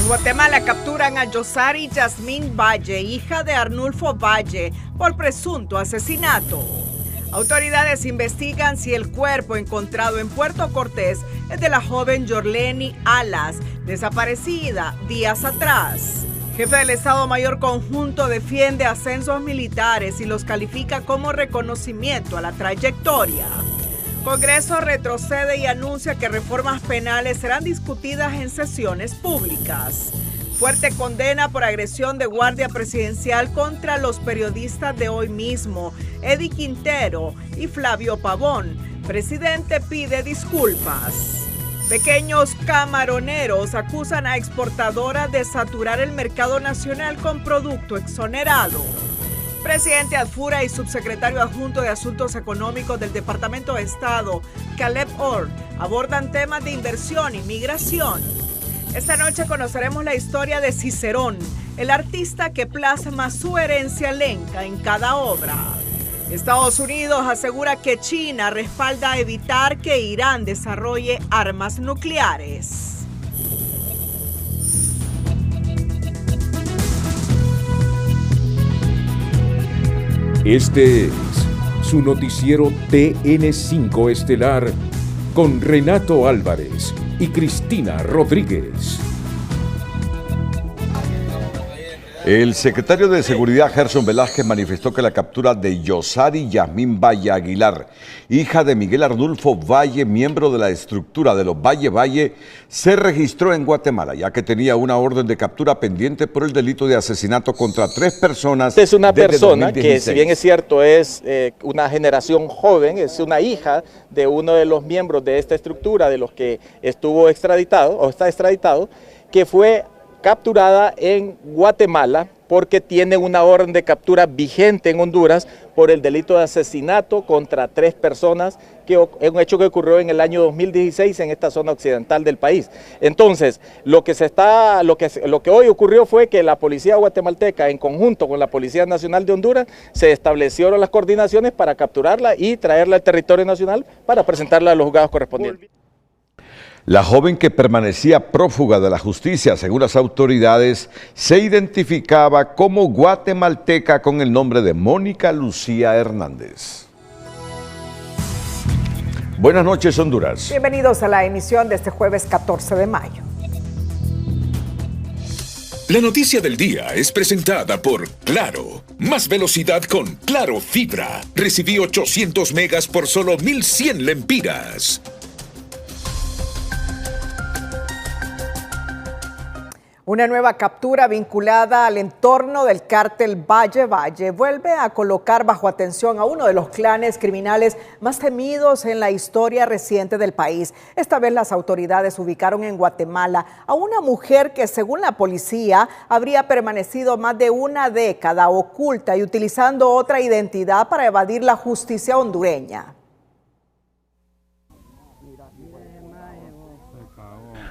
Guatemala capturan a Yosari Yasmín Valle, hija de Arnulfo Valle, por presunto asesinato. Autoridades investigan si el cuerpo encontrado en Puerto Cortés es de la joven Yorleni Alas, desaparecida días atrás. Jefe del Estado Mayor Conjunto defiende ascensos militares y los califica como reconocimiento a la trayectoria. Congreso retrocede y anuncia que reformas penales serán discutidas en sesiones públicas. Fuerte condena por agresión de guardia presidencial contra los periodistas de Hoy Mismo, Eddie Quintero y Flavio Pavón. Presidente pide disculpas. Pequeños camaroneros acusan a exportadoras de saturar el mercado nacional con producto exonerado. Presidente Adfura y subsecretario adjunto de Asuntos Económicos del Departamento de Estado, Caleb Orr, abordan temas de inversión y migración. Esta noche conoceremos la historia de Cicerón, el artista que plasma su herencia lenca en cada obra. Estados Unidos asegura que China respalda evitar que Irán desarrolle armas nucleares. Este es su noticiero TN5 Estelar con Renato Álvarez y Cristina Rodríguez. El secretario de Seguridad, Gerson Velázquez, manifestó que la captura de Yosari Yasmín Valle Aguilar, hija de Miguel Arnulfo Valle, miembro de la estructura de los Valle, se registró en Guatemala, ya que tenía una orden de captura pendiente por el delito de asesinato contra 3 personas. Es una persona que, si bien es cierto, es una generación joven, es una hija de uno de los miembros de esta estructura, de los que estuvo extraditado o está extraditado, que fue capturada en Guatemala porque tiene una orden de captura vigente en Honduras por el delito de asesinato contra 3 personas, que es un hecho que ocurrió en el año 2016 en esta zona occidental del país. Entonces, lo que hoy ocurrió fue que la policía guatemalteca, en conjunto con la Policía Nacional de Honduras, se establecieron las coordinaciones para capturarla y traerla al territorio nacional para presentarla a los juzgados correspondientes. La joven, que permanecía prófuga de la justicia, según las autoridades, se identificaba como guatemalteca con el nombre de Mónica Lucía Hernández. Buenas noches, Honduras. Bienvenidos a la emisión de este jueves 14 de mayo. La noticia del día es presentada por Claro. Más velocidad con Claro Fibra. Recibí 800 megas por solo 1,100 lempiras. Una nueva captura vinculada al entorno del cártel Valle vuelve a colocar bajo atención a uno de los clanes criminales más temidos en la historia reciente del país. Esta vez las autoridades ubicaron en Guatemala a una mujer que, según la policía, habría permanecido más de una década oculta y utilizando otra identidad para evadir la justicia hondureña.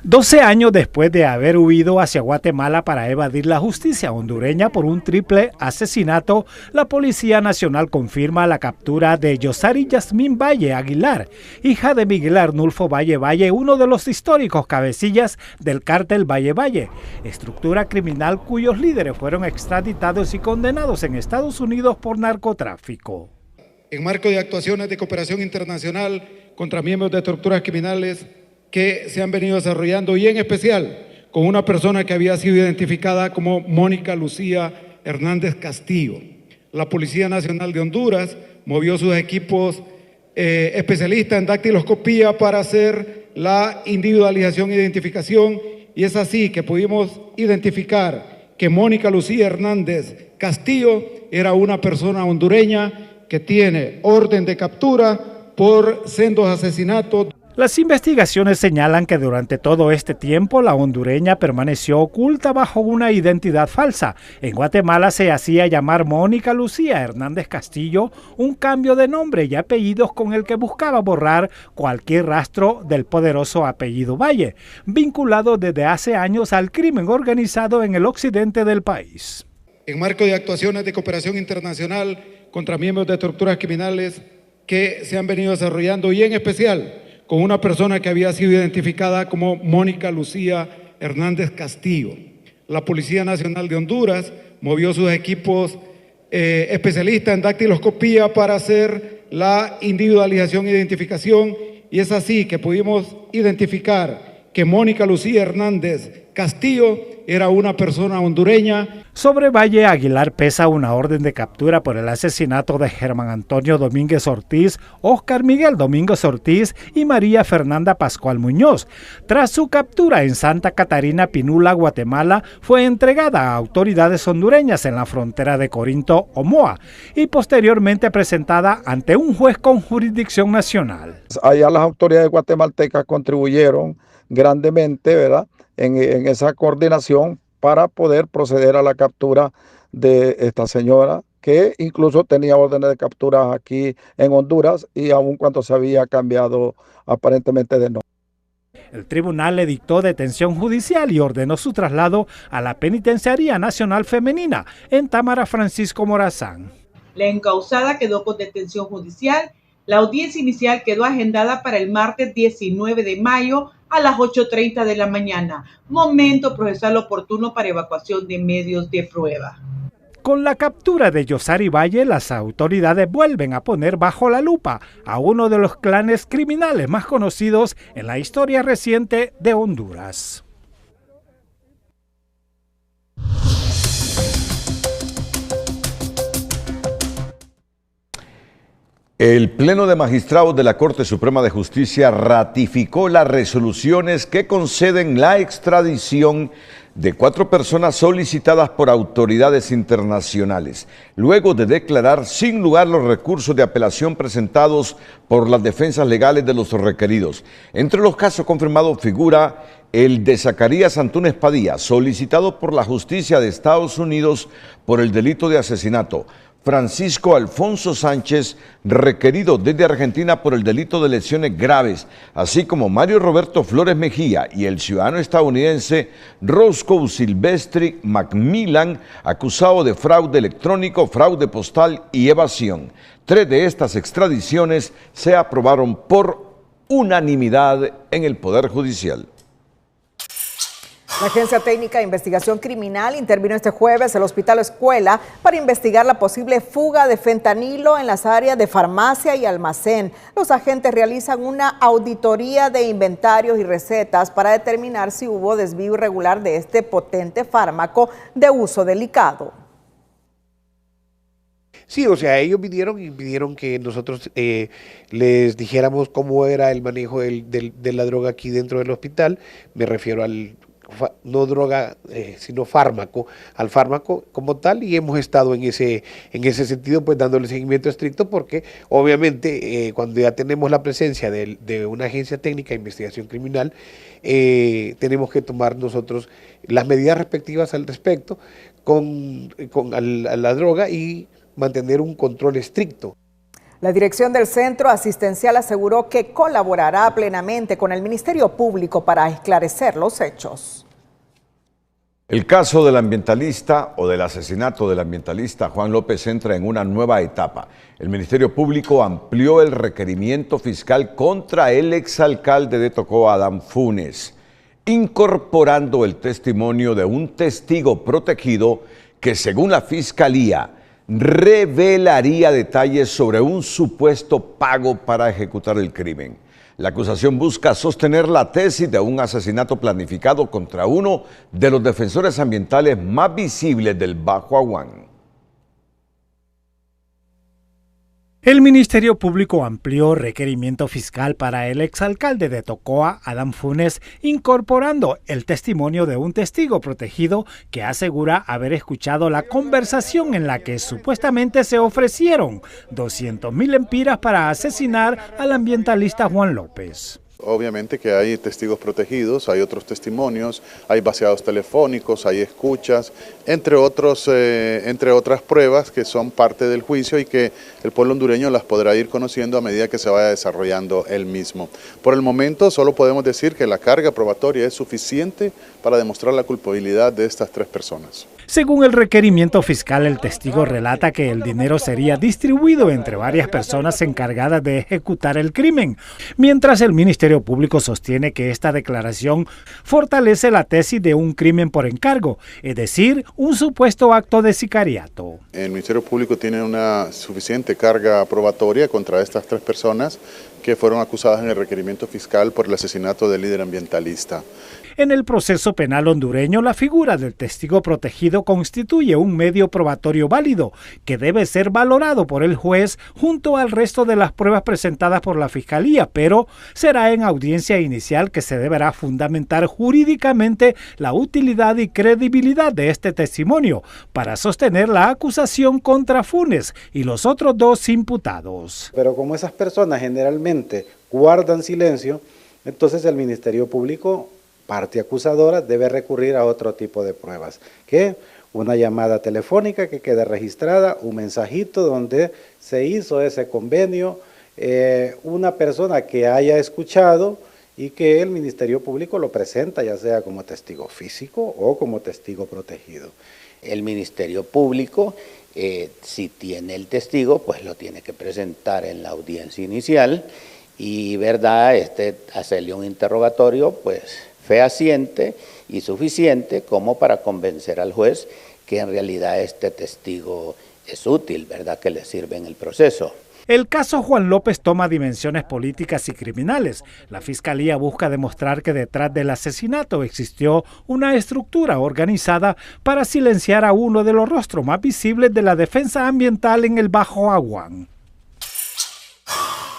12 años después de haber huido hacia Guatemala para evadir la justicia hondureña por un triple asesinato, la Policía Nacional confirma la captura de Yosari Yasmín Valle Aguilar, hija de Miguel Arnulfo Valle, uno de los históricos cabecillas del cártel Valle, estructura criminal cuyos líderes fueron extraditados y condenados en Estados Unidos por narcotráfico. En marco de actuaciones de cooperación internacional contra miembros de estructuras criminales que se han venido desarrollando, y en especial con una persona que había sido identificada como Mónica Lucía Hernández Castillo. La Policía Nacional de Honduras movió sus equipos especialistas en dactiloscopía para hacer la individualización e identificación, y es así que pudimos identificar que Mónica Lucía Hernández Castillo era una persona hondureña que tiene orden de captura por sendos asesinatos. Las investigaciones señalan que durante todo este tiempo la hondureña permaneció oculta bajo una identidad falsa. En Guatemala se hacía llamar Mónica Lucía Hernández Castillo, un cambio de nombre y apellidos con el que buscaba borrar cualquier rastro del poderoso apellido Valle, vinculado desde hace años al crimen organizado en el occidente del país. En marco de actuaciones de cooperación internacional contra miembros de estructuras criminales que se han venido desarrollando, y en especial con una persona que había sido identificada como Mónica Lucía Hernández Castillo. La Policía Nacional de Honduras movió sus equipos especialistas en dactiloscopía para hacer la individualización e identificación, y es así que pudimos identificar que Mónica Lucía Hernández Castillo era una persona hondureña. Sobre Valle Aguilar pesa una orden de captura por el asesinato de Germán Antonio Domínguez Ortiz, Óscar Miguel Domínguez Ortiz y María Fernanda Pascual Muñoz. Tras su captura en Santa Catarina Pinula, Guatemala, fue entregada a autoridades hondureñas en la frontera de Corinto, Omoa, y posteriormente presentada ante un juez con jurisdicción nacional. Allá las autoridades guatemaltecas contribuyeron grandemente, ¿verdad?, en esa coordinación para poder proceder a la captura de esta señora, que incluso tenía órdenes de captura aquí en Honduras y aun cuando se había cambiado aparentemente de nombre. El tribunal le dictó detención judicial y ordenó su traslado a la Penitenciaría Nacional Femenina en Támara Francisco Morazán. La encausada quedó con detención judicial. La audiencia inicial quedó agendada para el martes 19 de mayo a las 8:30 de la mañana, momento procesal oportuno para evacuación de medios de prueba. Con la captura de Yosari Valle, las autoridades vuelven a poner bajo la lupa a uno de los clanes criminales más conocidos en la historia reciente de Honduras. El Pleno de Magistrados de la Corte Suprema de Justicia ratificó las resoluciones que conceden la extradición de 4 personas solicitadas por autoridades internacionales, luego de declarar sin lugar los recursos de apelación presentados por las defensas legales de los requeridos. Entre los casos confirmados figura el de Zacarías Antunes Padilla, solicitado por la justicia de Estados Unidos por el delito de asesinato; Francisco Alfonso Sánchez, requerido desde Argentina por el delito de lesiones graves, así como Mario Roberto Flores Mejía y el ciudadano estadounidense Roscoe Silvestri Macmillan, acusado de fraude electrónico, fraude postal y evasión. 3 de estas extradiciones se aprobaron por unanimidad en el Poder Judicial. La Agencia Técnica de Investigación Criminal intervino este jueves en el Hospital Escuela para investigar la posible fuga de fentanilo en las áreas de farmacia y almacén. Los agentes realizan una auditoría de inventarios y recetas para determinar si hubo desvío irregular de este potente fármaco de uso delicado. Sí, o sea, ellos vinieron y pidieron que nosotros les dijéramos cómo era el manejo de la droga aquí dentro del hospital. Me refiero al no droga, sino fármaco, al fármaco como tal, y hemos estado en ese sentido, pues dándole seguimiento estricto, porque obviamente cuando ya tenemos la presencia de una agencia técnica de investigación criminal, tenemos que tomar nosotros las medidas respectivas al respecto a la droga y mantener un control estricto. La dirección del Centro Asistencial aseguró que colaborará plenamente con el Ministerio Público para esclarecer los hechos. El caso del ambientalista o del asesinato del ambientalista Juan López entra en una nueva etapa. El Ministerio Público amplió el requerimiento fiscal contra el exalcalde de Tocoa, Adán Funes, incorporando el testimonio de un testigo protegido que, según la Fiscalía, revelaría detalles sobre un supuesto pago para ejecutar el crimen. La acusación busca sostener la tesis de un asesinato planificado contra uno de los defensores ambientales más visibles del Bajo Aguán. El Ministerio Público amplió requerimiento fiscal para el exalcalde de Tocoa, Adán Funes, incorporando el testimonio de un testigo protegido que asegura haber escuchado la conversación en la que supuestamente se ofrecieron 200,000 lempiras para asesinar al ambientalista Juan López. Obviamente que hay testigos protegidos, hay otros testimonios, hay vaciados telefónicos, hay escuchas, entre otras pruebas que son parte del juicio y que el pueblo hondureño las podrá ir conociendo a medida que se vaya desarrollando el mismo. Por el momento solo podemos decir que la carga probatoria es suficiente para demostrar la culpabilidad de estas 3 personas. Según el requerimiento fiscal, el testigo relata que el dinero sería distribuido entre varias personas encargadas de ejecutar el crimen, mientras el Ministerio Público sostiene que esta declaración fortalece la tesis de un crimen por encargo, es decir, un supuesto acto de sicariato. El Ministerio Público tiene una suficiente carga probatoria contra estas 3 personas que fueron acusadas en el requerimiento fiscal por el asesinato del líder ambientalista. En el proceso penal hondureño, la figura del testigo protegido constituye un medio probatorio válido que debe ser valorado por el juez junto al resto de las pruebas presentadas por la Fiscalía, pero será en audiencia inicial que se deberá fundamentar jurídicamente la utilidad y credibilidad de este testimonio para sostener la acusación contra Funes y los otros 2 imputados. Pero como esas personas generalmente guardan silencio, entonces el Ministerio Público, parte acusadora, debe recurrir a otro tipo de pruebas, que una llamada telefónica que quede registrada, un mensajito donde se hizo ese convenio, una persona que haya escuchado y que el Ministerio Público lo presenta, ya sea como testigo físico o como testigo protegido. El Ministerio Público, si tiene el testigo, pues lo tiene que presentar en la audiencia inicial y, ¿verdad?, hacerle un interrogatorio, pues, fehaciente y suficiente como para convencer al juez que en realidad este testigo es útil, ¿verdad?, que le sirve en el proceso. El caso Juan López toma dimensiones políticas y criminales. La Fiscalía busca demostrar que detrás del asesinato existió una estructura organizada para silenciar a uno de los rostros más visibles de la defensa ambiental en el Bajo Aguán.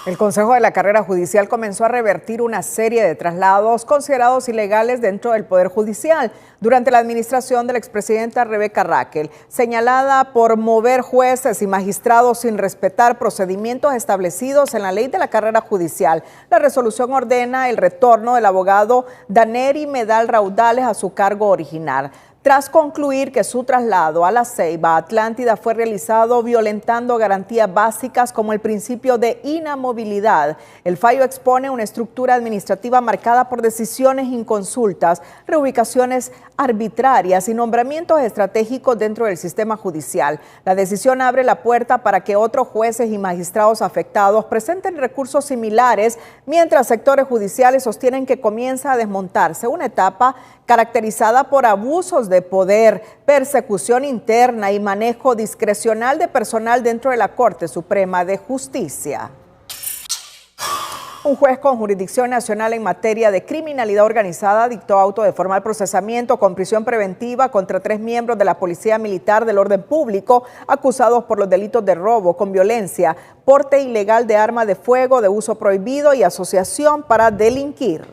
El Consejo de la Carrera Judicial comenzó a revertir una serie de traslados considerados ilegales dentro del Poder Judicial durante la administración de la expresidenta Rebeca Raquel, señalada por mover jueces y magistrados sin respetar procedimientos establecidos en la ley de la carrera judicial. La resolución ordena el retorno del abogado Daneri Medal Raudales a su cargo original, tras concluir que su traslado a La Ceiba, Atlántida, fue realizado violentando garantías básicas como el principio de inamovilidad. El fallo expone una estructura administrativa marcada por decisiones inconsultas, reubicaciones arbitrarias y nombramientos estratégicos dentro del sistema judicial. La decisión abre la puerta para que otros jueces y magistrados afectados presenten recursos similares, mientras sectores judiciales sostienen que comienza a desmontarse una etapa caracterizada por abusos de poder, persecución interna y manejo discrecional de personal dentro de la Corte Suprema de Justicia. Un juez con jurisdicción nacional en materia de criminalidad organizada dictó auto de formal procesamiento con prisión preventiva contra 3 miembros de la Policía Militar del Orden Público acusados por los delitos de robo con violencia, porte ilegal de arma de fuego de uso prohibido y asociación para delinquir.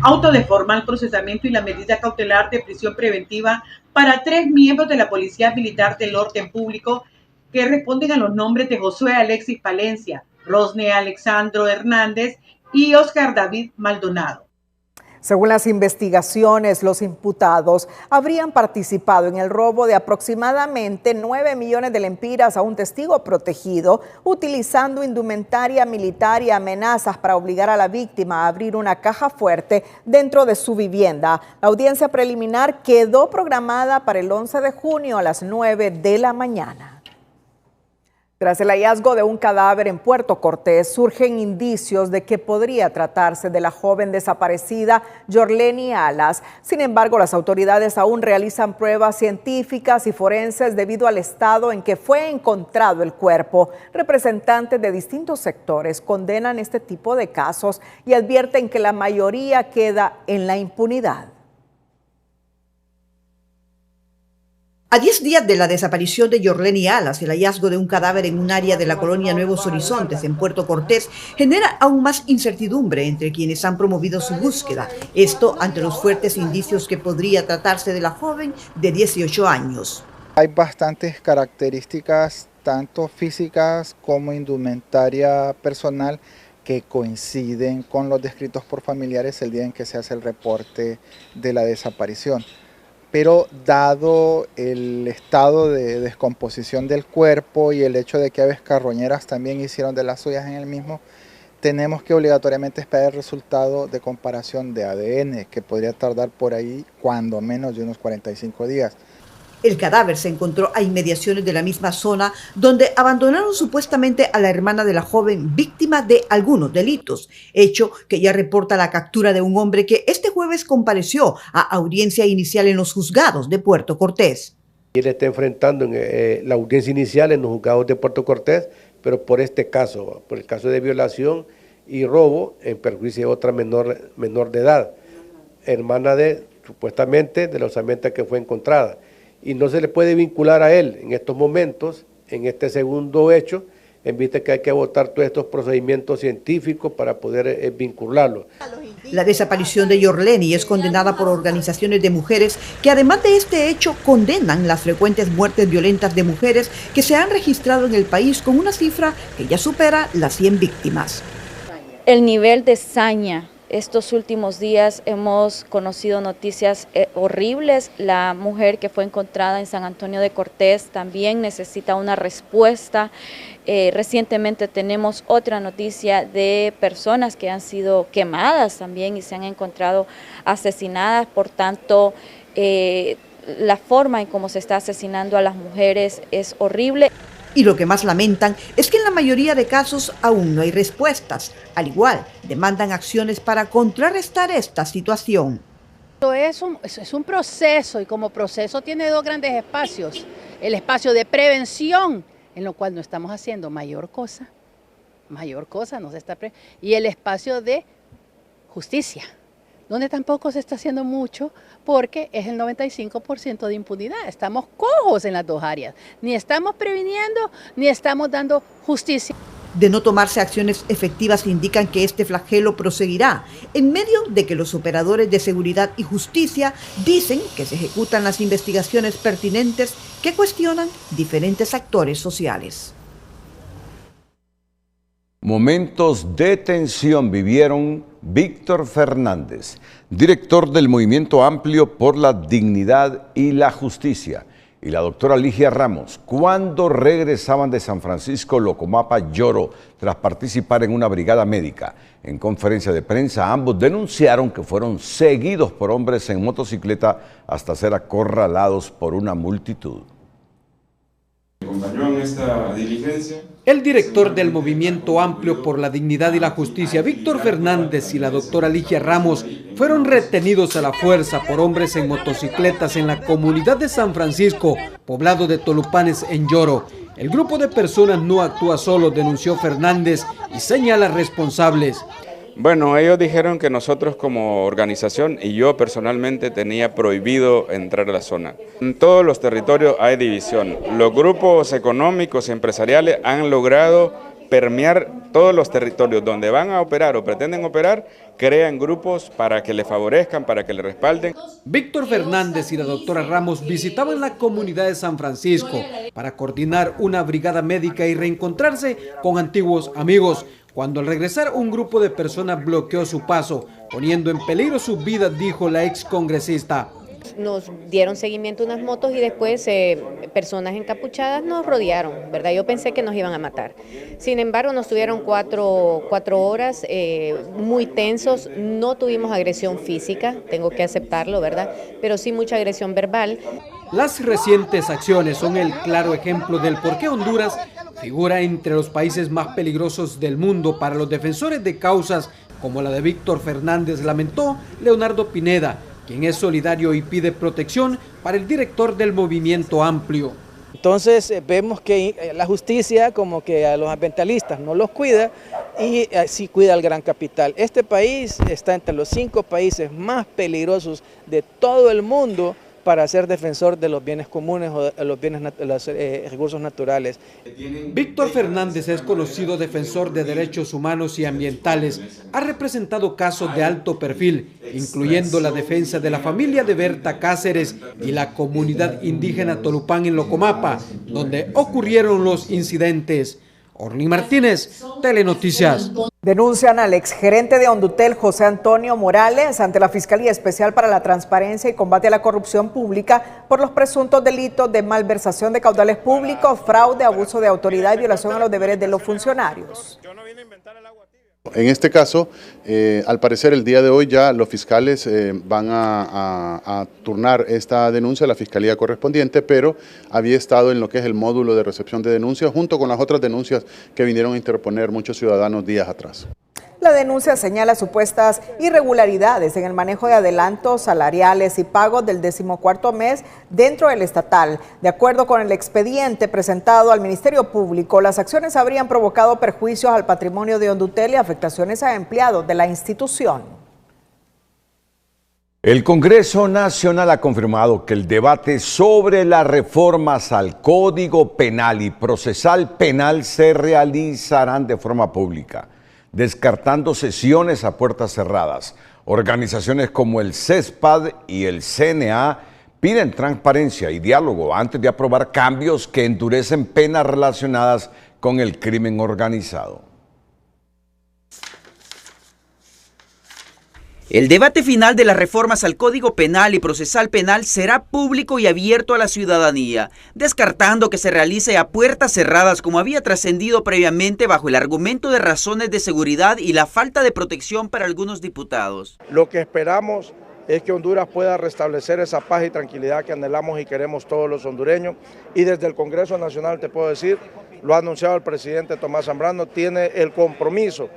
Auto de formal procesamiento y la medida cautelar de prisión preventiva para 3 miembros de la Policía Militar del Orden Público que responden a los nombres de Josué Alexis Palencia, Rosne Alexandro Hernández y Oscar David Maldonado. Según las investigaciones, los imputados habrían participado en el robo de aproximadamente 9 millones de lempiras a un testigo protegido, utilizando indumentaria militar y amenazas para obligar a la víctima a abrir una caja fuerte dentro de su vivienda. La audiencia preliminar quedó programada para el 11 de junio a las 9 de la mañana. Tras el hallazgo de un cadáver en Puerto Cortés, surgen indicios de que podría tratarse de la joven desaparecida Yorleni Alas. Sin embargo, las autoridades aún realizan pruebas científicas y forenses debido al estado en que fue encontrado el cuerpo. Representantes de distintos sectores condenan este tipo de casos y advierten que la mayoría queda en la impunidad. A 10 días de la desaparición de Yorleni Alas, el hallazgo de un cadáver en un área de la colonia Nuevos Horizontes en Puerto Cortés genera aún más incertidumbre entre quienes han promovido su búsqueda. Esto ante los fuertes indicios que podría tratarse de la joven de 18 años. Hay bastantes características, tanto físicas como indumentaria personal, que coinciden con los descritos por familiares el día en que se hace el reporte de la desaparición. Pero dado el estado de descomposición del cuerpo y el hecho de que aves carroñeras también hicieron de las suyas en el mismo, tenemos que obligatoriamente esperar el resultado de comparación de ADN, que podría tardar por ahí cuando menos de unos 45 días. El cadáver se encontró a inmediaciones de la misma zona donde abandonaron supuestamente a la hermana de la joven víctima de algunos delitos, hecho que ya reporta la captura de un hombre que este jueves compareció a audiencia inicial en los juzgados de Puerto Cortés. Él está enfrentando la audiencia inicial en los juzgados de Puerto Cortés, pero por este caso, por el caso de violación y robo en perjuicio de otra menor de edad, hermana supuestamente de la osamenta que fue encontrada. Y no se le puede vincular a él en estos momentos, en este segundo hecho, en vista que hay que agotar todos estos procedimientos científicos para poder vincularlo. La desaparición de Yorleni es condenada por organizaciones de mujeres que además de este hecho condenan las frecuentes muertes violentas de mujeres que se han registrado en el país con una cifra que ya supera las 100 víctimas. El nivel de saña. Estos últimos días hemos conocido noticias horribles. La mujer que fue encontrada en San Antonio de Cortés también necesita una respuesta. Recientemente tenemos otra noticia de personas que han sido quemadas también y se han encontrado asesinadas. Por tanto, la forma en cómo se está asesinando a las mujeres es horrible. Y lo que más lamentan es que en la mayoría de casos aún no hay respuestas. Al igual, demandan acciones para contrarrestar esta situación. Es un proceso y como proceso tiene dos grandes espacios. El espacio de prevención, en lo cual no estamos haciendo mayor cosa no se está y el espacio de justicia, donde tampoco se está haciendo mucho porque es el 95% de impunidad. Estamos cojos en las dos áreas. Ni estamos previniendo, ni estamos dando justicia. De no tomarse acciones efectivas indican que este flagelo proseguirá, en medio de que los operadores de seguridad y justicia dicen que se ejecutan las investigaciones pertinentes que cuestionan diferentes actores sociales. Momentos de tensión vivieron Víctor Fernández, director del Movimiento Amplio por la Dignidad y la Justicia, y la doctora Ligia Ramos, cuando regresaban de San Francisco Locomapa Yoro tras participar en una brigada médica. En conferencia de prensa, ambos denunciaron que fueron seguidos por hombres en motocicleta hasta ser acorralados por una multitud. ¿Acompañó en esta diligencia? El director del Movimiento Amplio por la Dignidad y la Justicia, Víctor Fernández, y la doctora Ligia Ramos fueron retenidos a la fuerza por hombres en motocicletas en la comunidad de San Francisco, poblado de Tolupanes en Yoro. El grupo de personas no actúa solo, denunció Fernández y señala responsables. Bueno, ellos dijeron que nosotros como organización y yo personalmente tenía prohibido entrar a la zona. En todos los territorios hay división. Los grupos económicos y empresariales han logrado permear todos los territorios donde van a operar o pretenden operar, crean grupos para que le favorezcan, para que le respalden. Víctor Fernández y la doctora Ramos visitaban la comunidad de San Francisco para coordinar una brigada médica y reencontrarse con antiguos amigos. Cuando al regresar un grupo de personas bloqueó su paso, poniendo en peligro sus vidas, dijo la excongresista. Nos dieron seguimiento a unas motos y después personas encapuchadas nos rodearon, ¿verdad? Yo pensé que nos iban a matar. Sin embargo, nos tuvieron cuatro horas muy tensos, no tuvimos agresión física, tengo que aceptarlo, ¿verdad? Pero sí mucha agresión verbal. Las recientes acciones son el claro ejemplo del por qué Honduras figura entre los países más peligrosos del mundo para los defensores de causas como la de Víctor Fernández, lamentó Leonardo Pineda, quien es solidario y pide protección para el director del Movimiento Amplio. Entonces vemos que la justicia como que a los ambientalistas no los cuida y sí cuida al gran capital. Este país está entre los 5 países más peligrosos de todo el mundo para ser defensor de los bienes comunes o de los recursos naturales. Víctor Fernández es conocido defensor de derechos humanos y ambientales. Ha representado casos de alto perfil, incluyendo la defensa de la familia de Berta Cáceres y la comunidad indígena Tolupán en Locomapa, donde ocurrieron los incidentes. Orly Martínez, Telenoticias. Denuncian al exgerente de Hondutel, José Antonio Morales, ante la Fiscalía Especial para la Transparencia y Combate a la Corrupción Pública por los presuntos delitos de malversación de caudales públicos, fraude, abuso de autoridad y violación a los deberes de los funcionarios. En este caso, al parecer el día de hoy ya los fiscales van a turnar esta denuncia a la fiscalía correspondiente, pero había estado en lo que es el módulo de recepción de denuncias junto con las otras denuncias que vinieron a interponer muchos ciudadanos días atrás. La denuncia señala supuestas irregularidades en el manejo de adelantos salariales y pagos del 14º mes dentro del estatal. De acuerdo con el expediente presentado al Ministerio Público, las acciones habrían provocado perjuicios al patrimonio de Hondutel y afectaciones a empleados de la institución. El Congreso Nacional ha confirmado que el debate sobre las reformas al Código Penal y Procesal Penal se realizarán de forma pública, descartando sesiones a puertas cerradas. Organizaciones como el CESPAD y el CNA piden transparencia y diálogo antes de aprobar cambios que endurecen penas relacionadas con el crimen organizado. El debate final de las reformas al Código Penal y Procesal Penal será público y abierto a la ciudadanía, descartando que se realice a puertas cerradas como había trascendido previamente bajo el argumento de razones de seguridad y la falta de protección para algunos diputados. Lo que esperamos es que Honduras pueda restablecer esa paz y tranquilidad que anhelamos y queremos todos los hondureños, y desde el Congreso Nacional te puedo decir, lo ha anunciado el presidente Tomás Zambrano, tiene el compromiso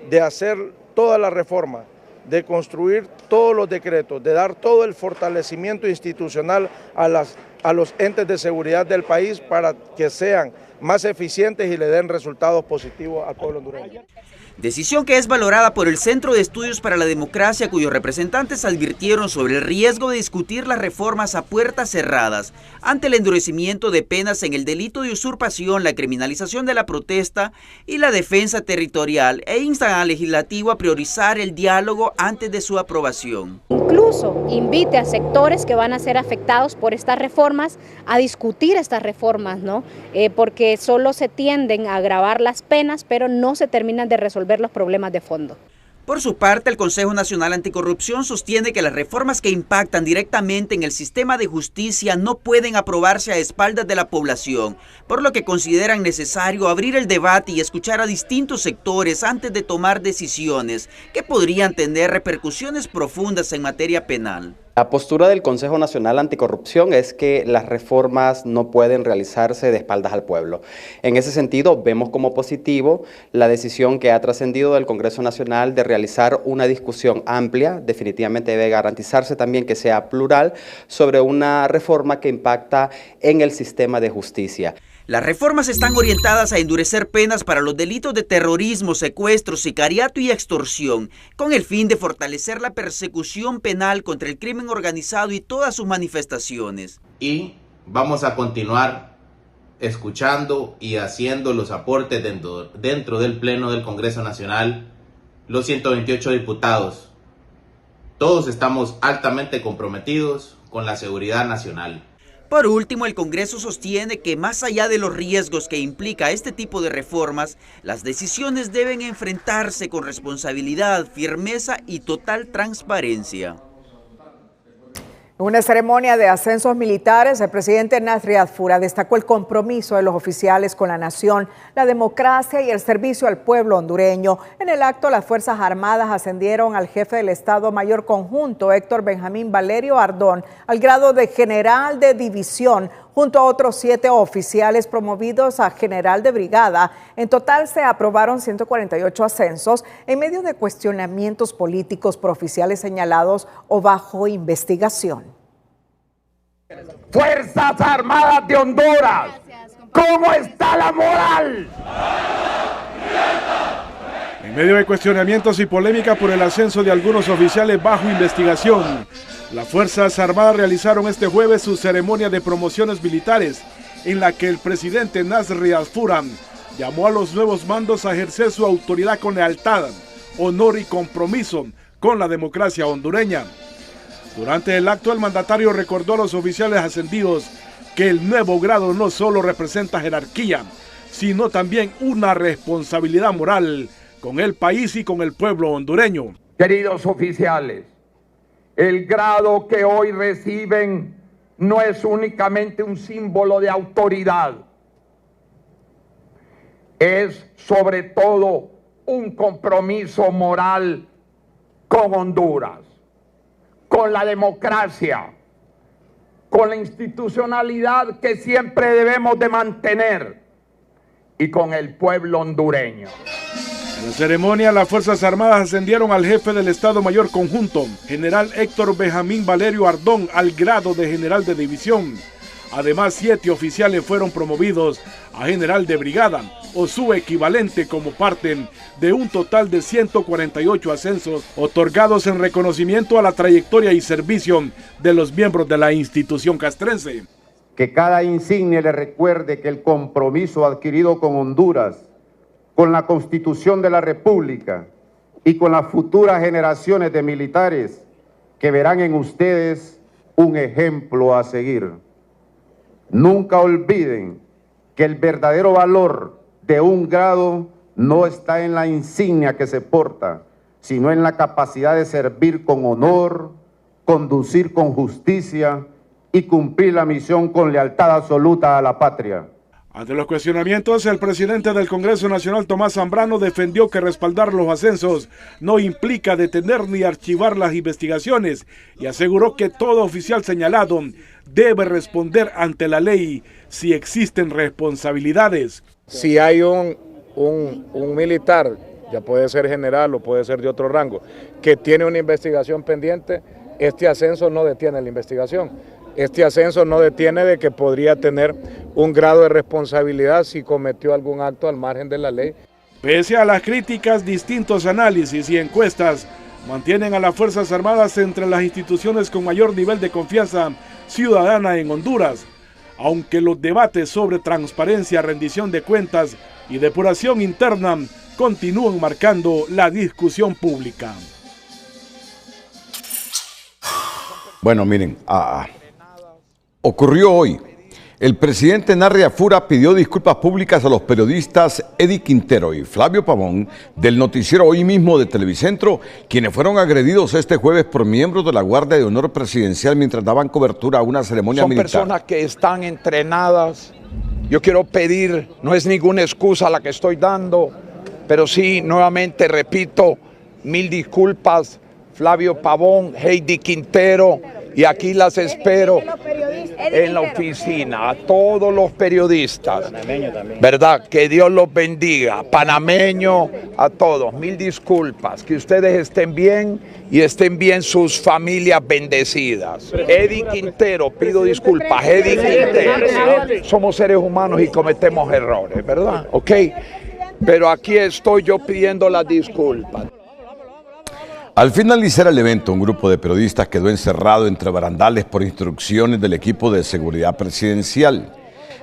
de hacer toda la reforma, de construir todos los decretos, de dar todo el fortalecimiento institucional a los entes de seguridad del país para que sean más eficientes y le den resultados positivos al pueblo hondureño. Decisión que es valorada por el Centro de Estudios para la Democracia, cuyos representantes advirtieron sobre el riesgo de discutir las reformas a puertas cerradas ante el endurecimiento de penas en el delito de usurpación, la criminalización de la protesta y la defensa territorial, e instan al legislativo a priorizar el diálogo antes de su aprobación. Incluso invite a sectores que van a ser afectados por estas reformas a discutir estas reformas, ¿no? Porque solo se tienden a agravar las penas, pero no se terminan de resolver los problemas de fondo. Por su parte, el Consejo Nacional Anticorrupción sostiene que las reformas que impactan directamente en el sistema de justicia no pueden aprobarse a espaldas de la población, por lo que consideran necesario abrir el debate y escuchar a distintos sectores antes de tomar decisiones que podrían tener repercusiones profundas en materia penal. La postura del Consejo Nacional Anticorrupción es que las reformas no pueden realizarse de espaldas al pueblo. En ese sentido, vemos como positivo la decisión que ha trascendido del Congreso Nacional de realizar una discusión amplia. Definitivamente debe garantizarse también que sea plural sobre una reforma que impacta en el sistema de justicia. Las reformas están orientadas a endurecer penas para los delitos de terrorismo, secuestro, sicariato y extorsión, con el fin de fortalecer la persecución penal contra el crimen organizado y todas sus manifestaciones. Y vamos a continuar escuchando y haciendo los aportes dentro del Pleno del Congreso Nacional, los 128 diputados. Todos estamos altamente comprometidos con la seguridad nacional. Por último, el Congreso sostiene que más allá de los riesgos que implica este tipo de reformas, las decisiones deben enfrentarse con responsabilidad, firmeza y total transparencia. En una ceremonia de ascensos militares, el presidente Nasri Adfura destacó el compromiso de los oficiales con la nación, la democracia y el servicio al pueblo hondureño. En el acto, las Fuerzas Armadas ascendieron al jefe del Estado Mayor Conjunto, Héctor Benjamín Valerio Ardón, al grado de general de división, junto a otros 7 oficiales promovidos a general de brigada. En total se aprobaron 148 ascensos en medio de cuestionamientos políticos por oficiales señalados o bajo investigación. Fuerzas Armadas de Honduras, ¿cómo está la moral? En medio de cuestionamientos y polémica por el ascenso de algunos oficiales bajo investigación, las Fuerzas Armadas realizaron este jueves su ceremonia de promociones militares, en la que el presidente Nasri Adfura llamó a los nuevos mandos a ejercer su autoridad con lealtad, honor y compromiso con la democracia hondureña. Durante el acto, el mandatario recordó a los oficiales ascendidos que el nuevo grado no solo representa jerarquía, sino también una responsabilidad moral con el país y con el pueblo hondureño. Queridos oficiales, el grado que hoy reciben no es únicamente un símbolo de autoridad, es sobre todo un compromiso moral con Honduras, con la democracia, con la institucionalidad que siempre debemos de mantener y con el pueblo hondureño. En la ceremonia, las Fuerzas Armadas ascendieron al jefe del Estado Mayor Conjunto, general Héctor Benjamín Valerio Ardón, al grado de general de división. Además, 7 oficiales fueron promovidos a general de brigada o su equivalente como parte de un total de 148 ascensos otorgados en reconocimiento a la trayectoria y servicio de los miembros de la institución castrense. Que cada insignia le recuerde que el compromiso adquirido con Honduras, con la Constitución de la República y con las futuras generaciones de militares que verán en ustedes un ejemplo a seguir. Nunca olviden que el verdadero valor de un grado no está en la insignia que se porta, sino en la capacidad de servir con honor, conducir con justicia y cumplir la misión con lealtad absoluta a la patria. Ante los cuestionamientos, el presidente del Congreso Nacional, Tomás Zambrano, defendió que respaldar los ascensos no implica detener ni archivar las investigaciones y aseguró que todo oficial señalado debe responder ante la ley si existen responsabilidades. Si hay un militar, ya puede ser general o puede ser de otro rango, que tiene una investigación pendiente, este ascenso no detiene la investigación. Este ascenso no detiene de que podría tener un grado de responsabilidad si cometió algún acto al margen de la ley. Pese a las críticas, distintos análisis y encuestas mantienen a las Fuerzas Armadas entre las instituciones con mayor nivel de confianza ciudadana en Honduras, aunque los debates sobre transparencia, rendición de cuentas y depuración interna continúan marcando la discusión pública. Bueno, miren, ocurrió hoy. El presidente Narria Fura pidió disculpas públicas a los periodistas Eddie Quintero y Flavio Pavón del noticiero Hoy Mismo de Televicentro, quienes fueron agredidos este jueves por miembros de la Guardia de Honor Presidencial mientras daban cobertura a una ceremonia militar. Son personas que están entrenadas. Yo quiero pedir, no es ninguna excusa la que estoy dando, pero sí, nuevamente repito, 1000 disculpas, Flavio Pavón, Heidi Quintero, y aquí las espero en la oficina, a todos los periodistas, ¿verdad? Que Dios los bendiga, panameño, a todos, 1000 disculpas, que ustedes estén bien y estén bien sus familias bendecidas. Eddie Quintero, pido disculpas, Eddie Quintero, somos seres humanos y cometemos errores, ¿verdad? Ok, pero aquí estoy yo pidiendo las disculpas. Al finalizar el evento, un grupo de periodistas quedó encerrado entre barandales por instrucciones del equipo de seguridad presidencial,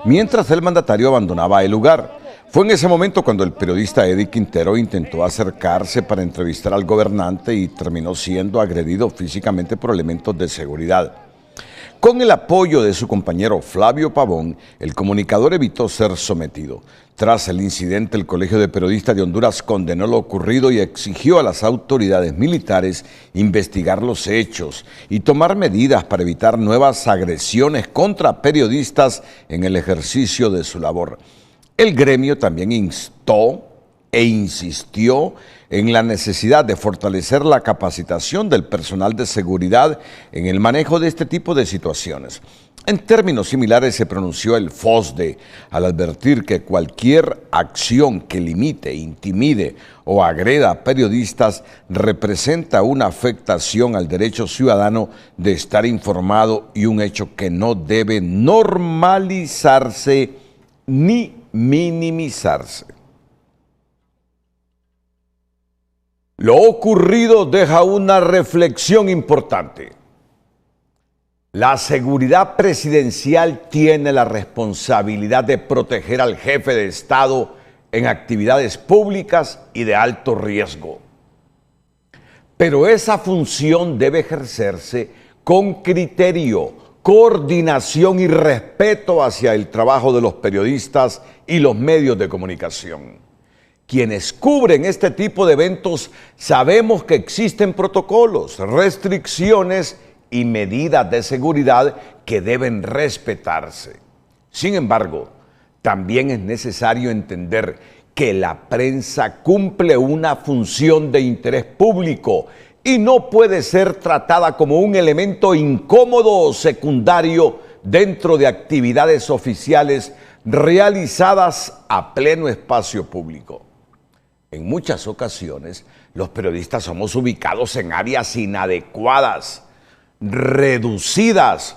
mientras el mandatario abandonaba el lugar. Fue en ese momento cuando el periodista Eddie Quintero intentó acercarse para entrevistar al gobernante y terminó siendo agredido físicamente por elementos de seguridad. Con el apoyo de su compañero Flavio Pavón, el comunicador evitó ser sometido. Tras el incidente, el Colegio de Periodistas de Honduras condenó lo ocurrido y exigió a las autoridades militares investigar los hechos y tomar medidas para evitar nuevas agresiones contra periodistas en el ejercicio de su labor. El gremio también instó e insistió en la necesidad de fortalecer la capacitación del personal de seguridad en el manejo de este tipo de situaciones. En términos similares se pronunció el FOSDE al advertir que cualquier acción que limite, intimide o agreda a periodistas representa una afectación al derecho ciudadano de estar informado y un hecho que no debe normalizarse ni minimizarse. Lo ocurrido deja una reflexión importante. La seguridad presidencial tiene la responsabilidad de proteger al jefe de Estado en actividades públicas y de alto riesgo. Pero esa función debe ejercerse con criterio, coordinación y respeto hacia el trabajo de los periodistas y los medios de comunicación. Quienes cubren este tipo de eventos sabemos que existen protocolos, restricciones y medidas de seguridad que deben respetarse. Sin embargo, también es necesario entender que la prensa cumple una función de interés público y no puede ser tratada como un elemento incómodo o secundario dentro de actividades oficiales realizadas a pleno espacio público. En muchas ocasiones, los periodistas somos ubicados en áreas inadecuadas, reducidas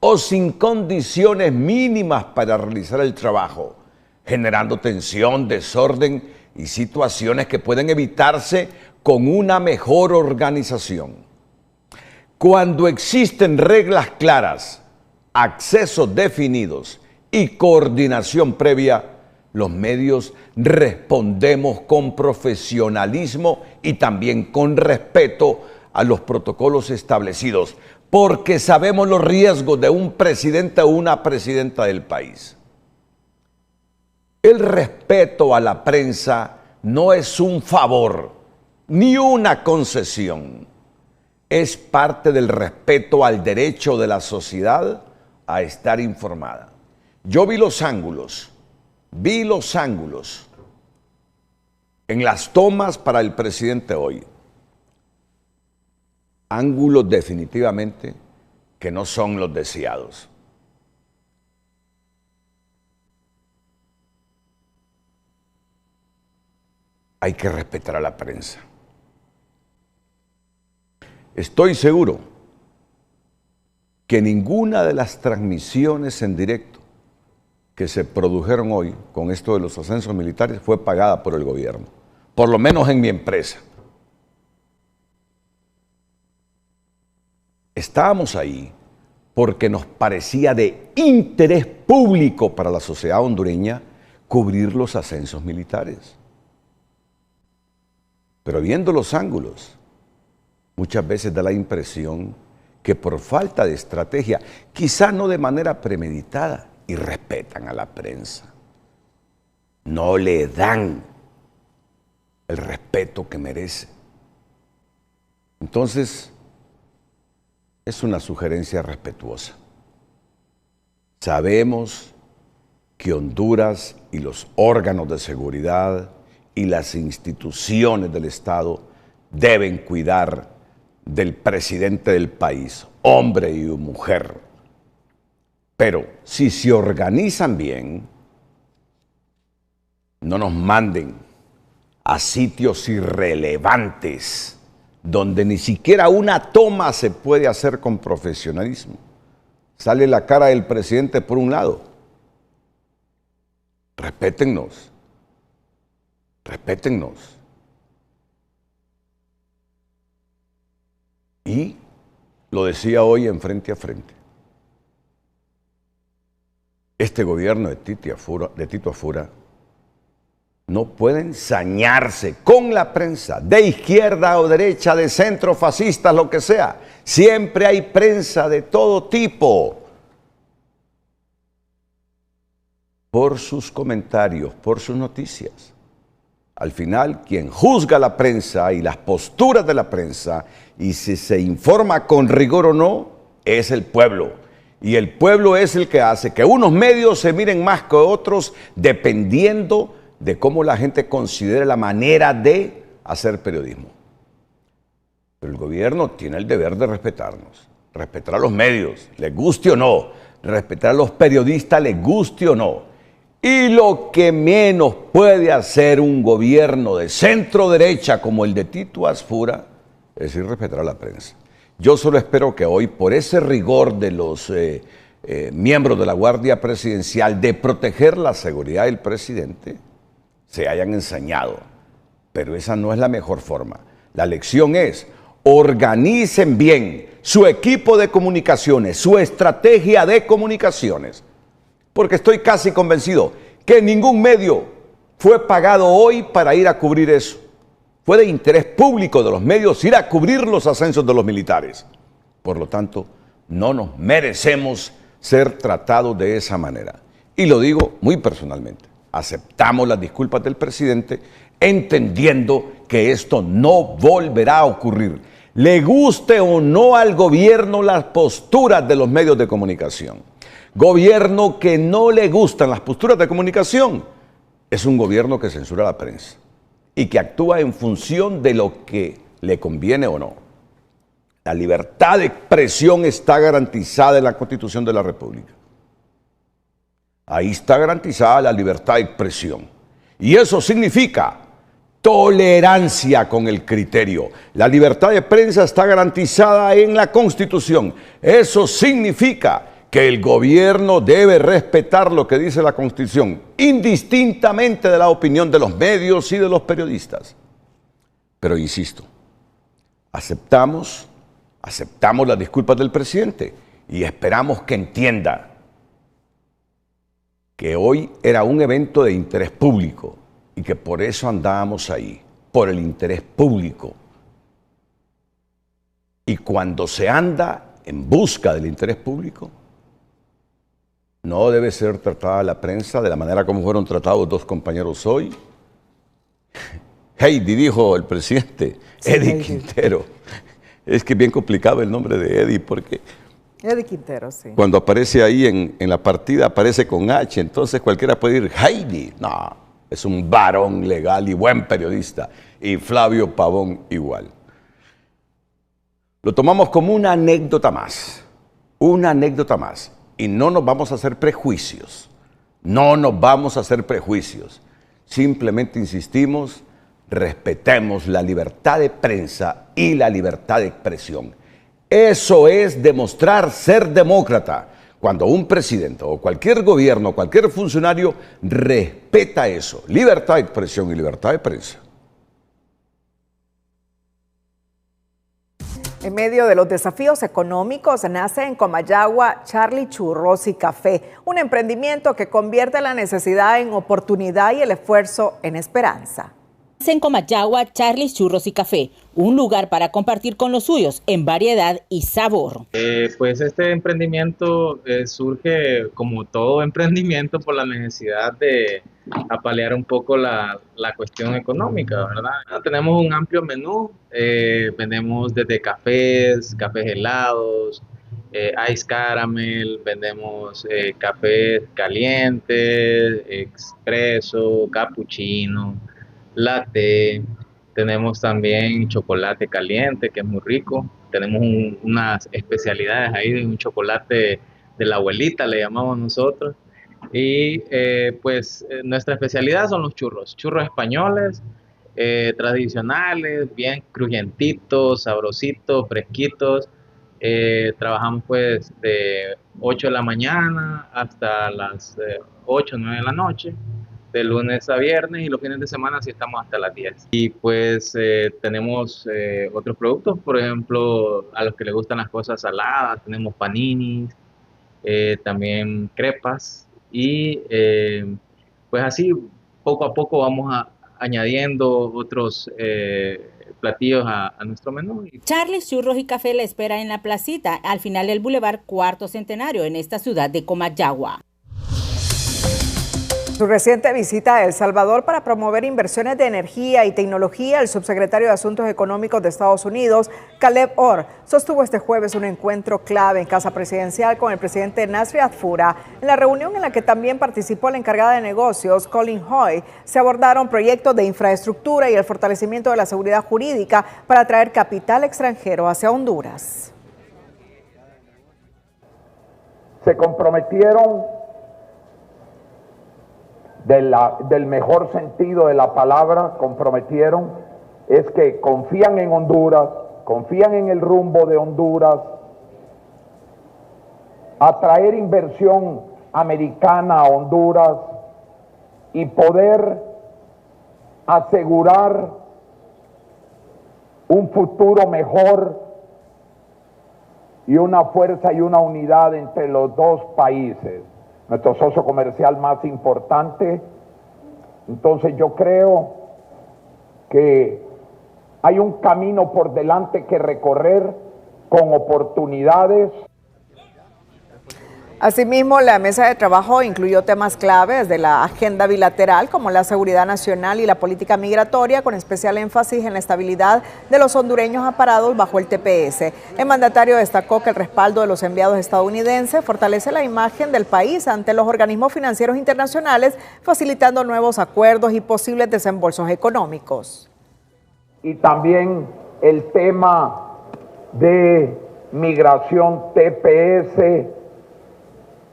o sin condiciones mínimas para realizar el trabajo, generando tensión, desorden y situaciones que pueden evitarse con una mejor organización. Cuando existen reglas claras, accesos definidos y coordinación previa, los medios respondemos con profesionalismo y también con respeto a los protocolos establecidos, porque sabemos los riesgos de un presidente o una presidenta del país. El respeto a la prensa no es un favor ni una concesión. Es parte del respeto al derecho de la sociedad a estar informada. Yo vi los ángulos en las tomas para el presidente hoy. Ángulos definitivamente que no son los deseados. Hay que respetar a la prensa. Estoy seguro que ninguna de las transmisiones en directo que se produjeron hoy con esto de los ascensos militares fue pagada por el gobierno, por lo menos en mi empresa. Estábamos ahí porque nos parecía de interés público para la sociedad hondureña cubrir los ascensos militares. Pero viendo los ángulos, muchas veces da la impresión que por falta de estrategia, quizá no de manera premeditada, y respetan a la prensa. No le dan el respeto que merece. Entonces, es una sugerencia respetuosa. Sabemos que Honduras y los órganos de seguridad y las instituciones del Estado deben cuidar del presidente del país, hombre y mujer. Pero si se organizan bien, no nos manden a sitios irrelevantes donde ni siquiera una toma se puede hacer con profesionalismo. Sale la cara del presidente por un lado. Respétennos. Respétennos. Y lo decía hoy en Frente a Frente. Este gobierno de Tito Afura no puede ensañarse con la prensa, de izquierda o derecha, de centro, fascistas, lo que sea. Siempre hay prensa de todo tipo. Por sus comentarios, por sus noticias. Al final, quien juzga la prensa y las posturas de la prensa y si se informa con rigor o no, es el pueblo. Y el pueblo es el que hace que unos medios se miren más que otros dependiendo de cómo la gente considere la manera de hacer periodismo. Pero el gobierno tiene el deber de respetarnos, respetar a los medios, les guste o no, respetar a los periodistas, les guste o no. Y lo que menos puede hacer un gobierno de centro derecha como el de Tito Afura es irrespetar a la prensa. Yo solo espero que hoy, por ese rigor de los miembros de la Guardia Presidencial de proteger la seguridad del presidente, se hayan ensañado. Pero esa no es la mejor forma. La lección es, organicen bien su equipo de comunicaciones, su estrategia de comunicaciones. Porque estoy casi convencido que ningún medio fue pagado hoy para ir a cubrir eso. Fue de interés público de los medios ir a cubrir los ascensos de los militares. Por lo tanto, no nos merecemos ser tratados de esa manera. Y lo digo muy personalmente. Aceptamos las disculpas del presidente, entendiendo que esto no volverá a ocurrir. Le guste o no al gobierno las posturas de los medios de comunicación. Gobierno que no le gustan las posturas de comunicación, es un gobierno que censura a la prensa y que actúa en función de lo que le conviene o no. La libertad de expresión está garantizada en la Constitución de la República. Ahí está garantizada la libertad de expresión. Y eso significa tolerancia con el criterio. La libertad de prensa está garantizada en la Constitución. Eso significa que el gobierno debe respetar lo que dice la Constitución, indistintamente de la opinión de los medios y de los periodistas. Pero insisto, aceptamos las disculpas del presidente y esperamos que entienda que hoy era un evento de interés público y que por eso andábamos ahí, por el interés público. Y cuando se anda en busca del interés público, no debe ser tratada la prensa de la manera como fueron tratados dos compañeros hoy. Heidi, dijo el presidente, sí, Eddie Quintero. Es que es bien complicado el nombre de Eddie porque Eddie Quintero, sí. Cuando aparece ahí en la partida aparece con H, entonces cualquiera puede ir Heidi. No, es un varón legal y buen periodista. Y Flavio Pavón igual. Lo tomamos como una anécdota más. Una anécdota más. Y no nos vamos a hacer prejuicios. No nos vamos a hacer prejuicios. Simplemente insistimos, respetemos la libertad de prensa y la libertad de expresión. Eso es demostrar ser demócrata. Cuando un presidente o cualquier gobierno, cualquier funcionario respeta eso, libertad de expresión y libertad de prensa. En medio de los desafíos económicos, nace en Comayagua Charlie Churros y Café, un emprendimiento que convierte la necesidad en oportunidad y el esfuerzo en esperanza. En Comayagua, Charlie Churros y Café, un lugar para compartir con los suyos en variedad y sabor. Pues este emprendimiento surge como todo emprendimiento por la necesidad de apalear un poco la cuestión económica, ¿verdad? Tenemos un amplio menú, vendemos desde cafés helados, ice caramel, vendemos cafés calientes, expreso, cappuccino, latte, tenemos también chocolate caliente que es muy rico, tenemos unas especialidades ahí, un chocolate de la abuelita le llamamos nosotros, y pues nuestra especialidad son los churros españoles, tradicionales, bien crujientitos, sabrositos, fresquitos. Trabajamos pues de 8 de la mañana hasta las 8 o 9 de la noche, de lunes a viernes, y los fines de semana sí estamos hasta las 10. Y pues tenemos otros productos, por ejemplo, a los que les gustan las cosas saladas, tenemos paninis, también crepas, y pues así poco a poco vamos añadiendo otros platillos a nuestro menú. Charlie Churros y Café le espera en la placita, al final del Boulevard Cuarto Centenario, en esta ciudad de Comayagua. Su reciente visita a El Salvador para promover inversiones de energía y tecnología, el subsecretario de Asuntos Económicos de Estados Unidos, Caleb Orr, sostuvo este jueves un encuentro clave en Casa Presidencial con el presidente Nasriad Fura. En la reunión, en la que también participó la encargada de negocios, Colin Hoy, se abordaron proyectos de infraestructura y el fortalecimiento de la seguridad jurídica para atraer capital extranjero hacia Honduras. Se comprometieron del mejor sentido de la palabra, comprometieron, es que confían en Honduras, confían en el rumbo de Honduras, atraer inversión americana a Honduras y poder asegurar un futuro mejor y una fuerza y una unidad entre los dos países. Nuestro socio comercial más importante. Entonces yo creo que hay un camino por delante que recorrer con oportunidades. Asimismo, la mesa de trabajo incluyó temas claves de la agenda bilateral como la seguridad nacional y la política migratoria, con especial énfasis en la estabilidad de los hondureños amparados bajo el TPS. El mandatario destacó que el respaldo de los enviados estadounidenses fortalece la imagen del país ante los organismos financieros internacionales, facilitando nuevos acuerdos y posibles desembolsos económicos. Y también el tema de migración TPS,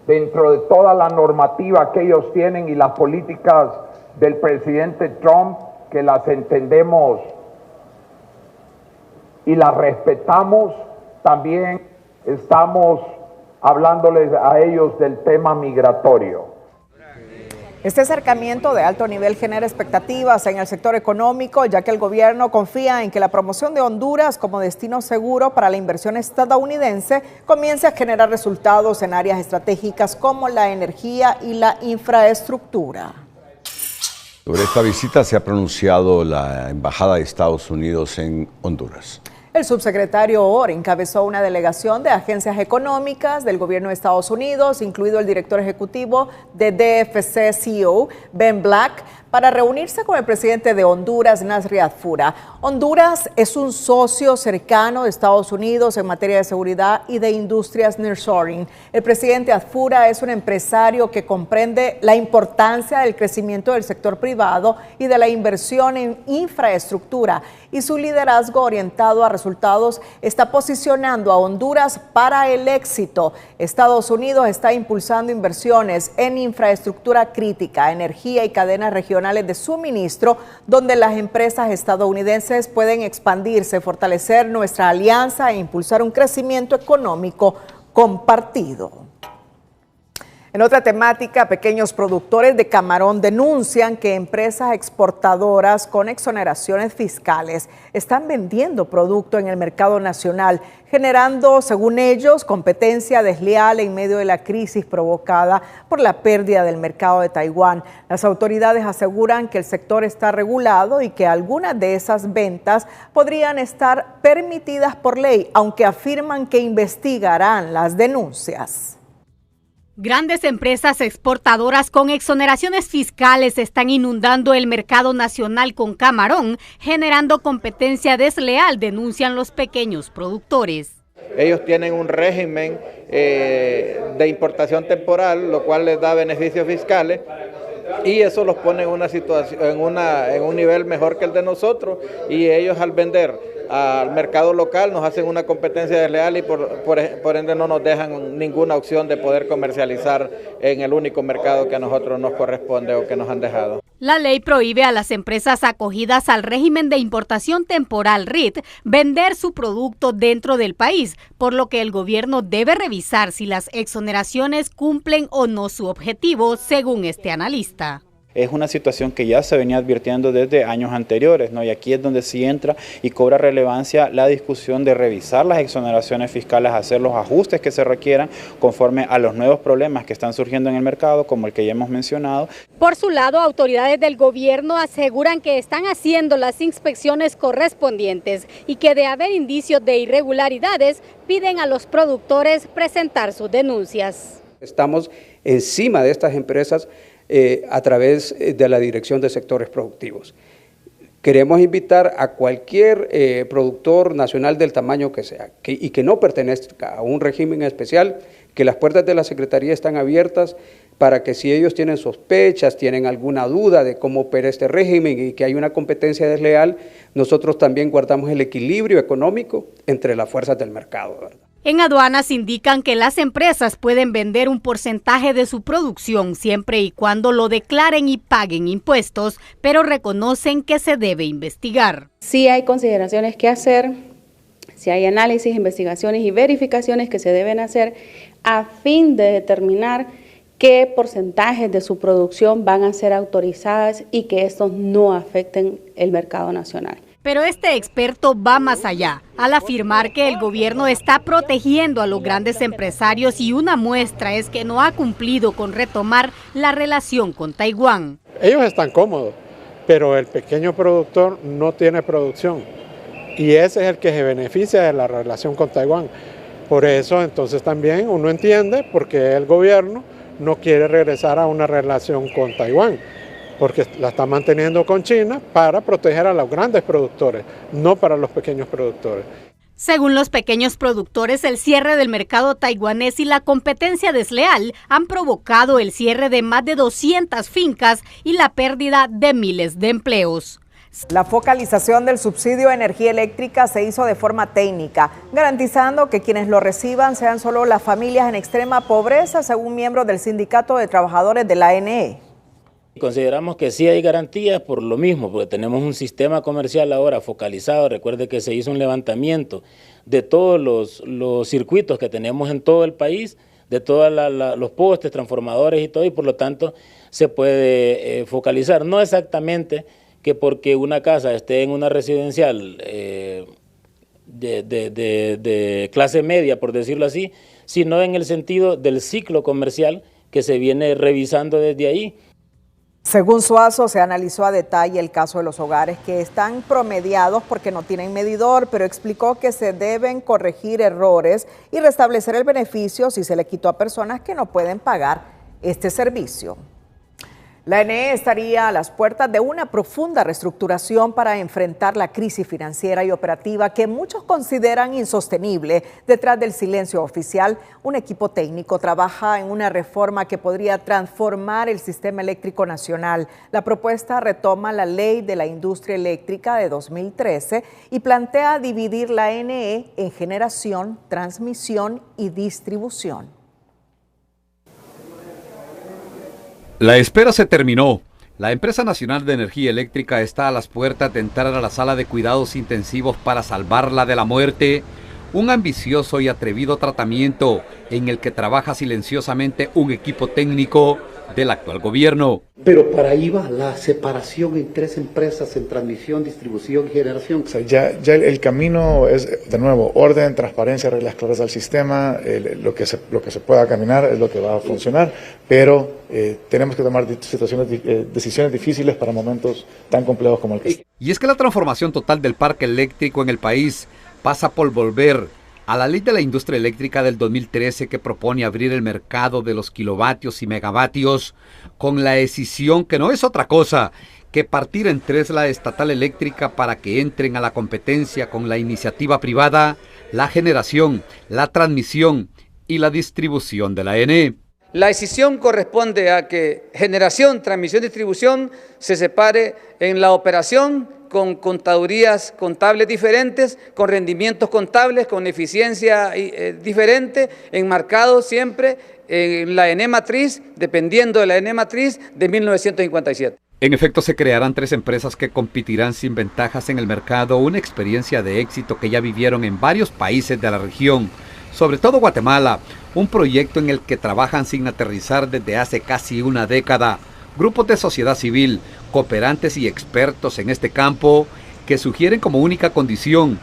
dentro de toda la normativa que ellos tienen y las políticas del presidente Trump, que las entendemos y las respetamos, también estamos hablándoles a ellos del tema migratorio. Este acercamiento de alto nivel genera expectativas en el sector económico, ya que el gobierno confía en que la promoción de Honduras como destino seguro para la inversión estadounidense comience a generar resultados en áreas estratégicas como la energía y la infraestructura. Sobre esta visita se ha pronunciado la Embajada de Estados Unidos en Honduras. El subsecretario Orr encabezó una delegación de agencias económicas del gobierno de Estados Unidos, incluido el director ejecutivo de DFC-CEO, Ben Black, para reunirse con el presidente de Honduras, Nasri Adfura. Honduras es un socio cercano de Estados Unidos en materia de seguridad y de industrias nearshoring. El presidente Adfura es un empresario que comprende la importancia del crecimiento del sector privado y de la inversión en infraestructura, y su liderazgo orientado a resultados está posicionando a Honduras para el éxito. Estados Unidos está impulsando inversiones en infraestructura crítica, energía y cadenas regionales de suministro, donde las empresas estadounidenses pueden expandirse, fortalecer nuestra alianza e impulsar un crecimiento económico compartido. En otra temática, pequeños productores de camarón denuncian que empresas exportadoras con exoneraciones fiscales están vendiendo producto en el mercado nacional, generando, según ellos, competencia desleal en medio de la crisis provocada por la pérdida del mercado de Taiwán. Las autoridades aseguran que el sector está regulado y que algunas de esas ventas podrían estar permitidas por ley, aunque afirman que investigarán las denuncias. Grandes empresas exportadoras con exoneraciones fiscales están inundando el mercado nacional con camarón, generando competencia desleal, denuncian los pequeños productores. Ellos tienen un régimen de importación temporal, lo cual les da beneficios fiscales, y eso los pone en una situación, en un nivel mejor que el de nosotros, y ellos al vender al mercado local nos hacen una competencia desleal y por ende no nos dejan ninguna opción de poder comercializar en el único mercado que a nosotros nos corresponde o que nos han dejado. La ley prohíbe a las empresas acogidas al régimen de importación temporal RIT vender su producto dentro del país, por lo que el gobierno debe revisar si las exoneraciones cumplen o no su objetivo, según este analista. Es una situación que ya se venía advirtiendo desde años anteriores, ¿no? Y aquí es donde sí entra y cobra relevancia la discusión de revisar las exoneraciones fiscales, hacer los ajustes que se requieran conforme a los nuevos problemas que están surgiendo en el mercado, como el que ya hemos mencionado. Por su lado, autoridades del gobierno aseguran que están haciendo las inspecciones correspondientes y que de haber indicios de irregularidades, piden a los productores presentar sus denuncias. Estamos encima de estas empresas a través de la Dirección de Sectores Productivos. Queremos invitar a cualquier productor nacional del tamaño que sea y que no pertenezca a un régimen especial, que las puertas de la Secretaría están abiertas para que si ellos tienen sospechas, tienen alguna duda de cómo opera este régimen y que hay una competencia desleal, nosotros también guardamos el equilibrio económico entre las fuerzas del mercado, ¿verdad? En aduanas indican que las empresas pueden vender un porcentaje de su producción siempre y cuando lo declaren y paguen impuestos, pero reconocen que se debe investigar. Sí hay consideraciones que hacer, sí hay análisis, investigaciones y verificaciones que se deben hacer a fin de determinar qué porcentajes de su producción van a ser autorizadas y que estos no afecten el mercado nacional. Pero este experto va más allá, al afirmar que el gobierno está protegiendo a los grandes empresarios y una muestra es que no ha cumplido con retomar la relación con Taiwán. Ellos están cómodos, pero el pequeño productor no tiene producción y ese es el que se beneficia de la relación con Taiwán. Por eso entonces también uno entiende por qué el gobierno no quiere regresar a una relación con Taiwán, porque la está manteniendo con China para proteger a los grandes productores, no para los pequeños productores. Según los pequeños productores, el cierre del mercado taiwanés y la competencia desleal han provocado el cierre de más de 200 fincas y la pérdida de miles de empleos. La focalización del subsidio a energía eléctrica se hizo de forma técnica, garantizando que quienes lo reciban sean solo las familias en extrema pobreza, según miembros del Sindicato de Trabajadores de la ANE. Consideramos que sí hay garantías por lo mismo, porque tenemos un sistema comercial ahora focalizado. Recuerde que se hizo un levantamiento de todos los circuitos que tenemos en todo el país, de todos los postes, transformadores y todo, y por lo tanto se puede focalizar. No exactamente que porque una casa esté en una residencial de clase media, por decirlo así, sino en el sentido del ciclo comercial que se viene revisando desde ahí. Según Suazo, se analizó a detalle el caso de los hogares que están promediados porque no tienen medidor, pero explicó que se deben corregir errores y restablecer el beneficio si se le quitó a personas que no pueden pagar este servicio. La ANE estaría a las puertas de una profunda reestructuración para enfrentar la crisis financiera y operativa que muchos consideran insostenible. Detrás del silencio oficial, un equipo técnico trabaja en una reforma que podría transformar el sistema eléctrico nacional. La propuesta retoma la Ley de la Industria Eléctrica de 2013 y plantea dividir la ANE en generación, transmisión y distribución. La espera se terminó. La Empresa Nacional de Energía Eléctrica está a las puertas de entrar a la sala de cuidados intensivos para salvarla de la muerte. Un ambicioso y atrevido tratamiento en el que trabaja silenciosamente un equipo técnico del actual gobierno. Pero para ahí va la separación en tres empresas en transmisión, distribución y generación. O sea, ya el camino es, de nuevo, orden, transparencia, reglas claras del sistema, lo que se pueda caminar es lo que va a funcionar, pero tenemos que tomar decisiones difíciles para momentos tan complejos como el que está. Y es que la transformación total del parque eléctrico en el país pasa por volver a la Ley de la Industria Eléctrica del 2013 que propone abrir el mercado de los kilovatios y megavatios con la decisión que no es otra cosa que partir en tres la estatal eléctrica para que entren a la competencia con la iniciativa privada, la generación, la transmisión y la distribución de la ANE. La decisión corresponde a que generación, transmisión y distribución se separe en la operación con contadurías contables diferentes, con rendimientos contables, con eficiencia diferente, enmarcado siempre en la ENE matriz, dependiendo de la ENE matriz de 1957. En efecto, se crearán tres empresas que competirán sin ventajas en el mercado, una experiencia de éxito que ya vivieron en varios países de la región, sobre todo Guatemala, un proyecto en el que trabajan sin aterrizar desde hace casi una década. Grupos de sociedad civil, cooperantes y expertos en este campo que sugieren como única condición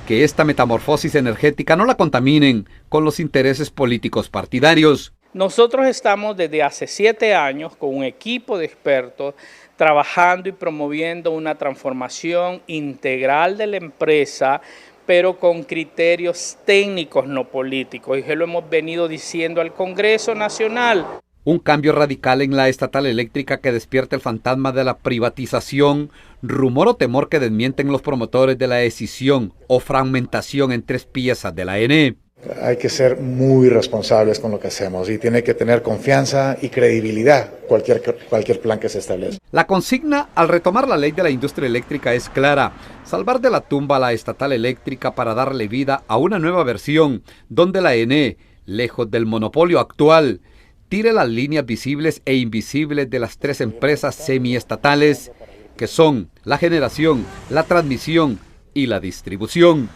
que esta metamorfosis energética no la contaminen con los intereses políticos partidarios. Nosotros estamos desde hace 7 años con un equipo de expertos trabajando y promoviendo una transformación integral de la empresa, pero con criterios técnicos, no políticos, y que lo hemos venido diciendo al Congreso Nacional. Un cambio radical en la estatal eléctrica que despierta el fantasma de la privatización, rumor o temor que desmienten los promotores de la decisión o fragmentación en tres piezas de la ANE. Hay que ser muy responsables con lo que hacemos y tiene que tener confianza y credibilidad cualquier plan que se establezca. La consigna al retomar la Ley de la Industria Eléctrica es clara: salvar de la tumba a la estatal eléctrica para darle vida a una nueva versión donde la ANE, lejos del monopolio actual, tire las líneas visibles e invisibles de las tres empresas semiestatales que son la generación, la transmisión y la distribución.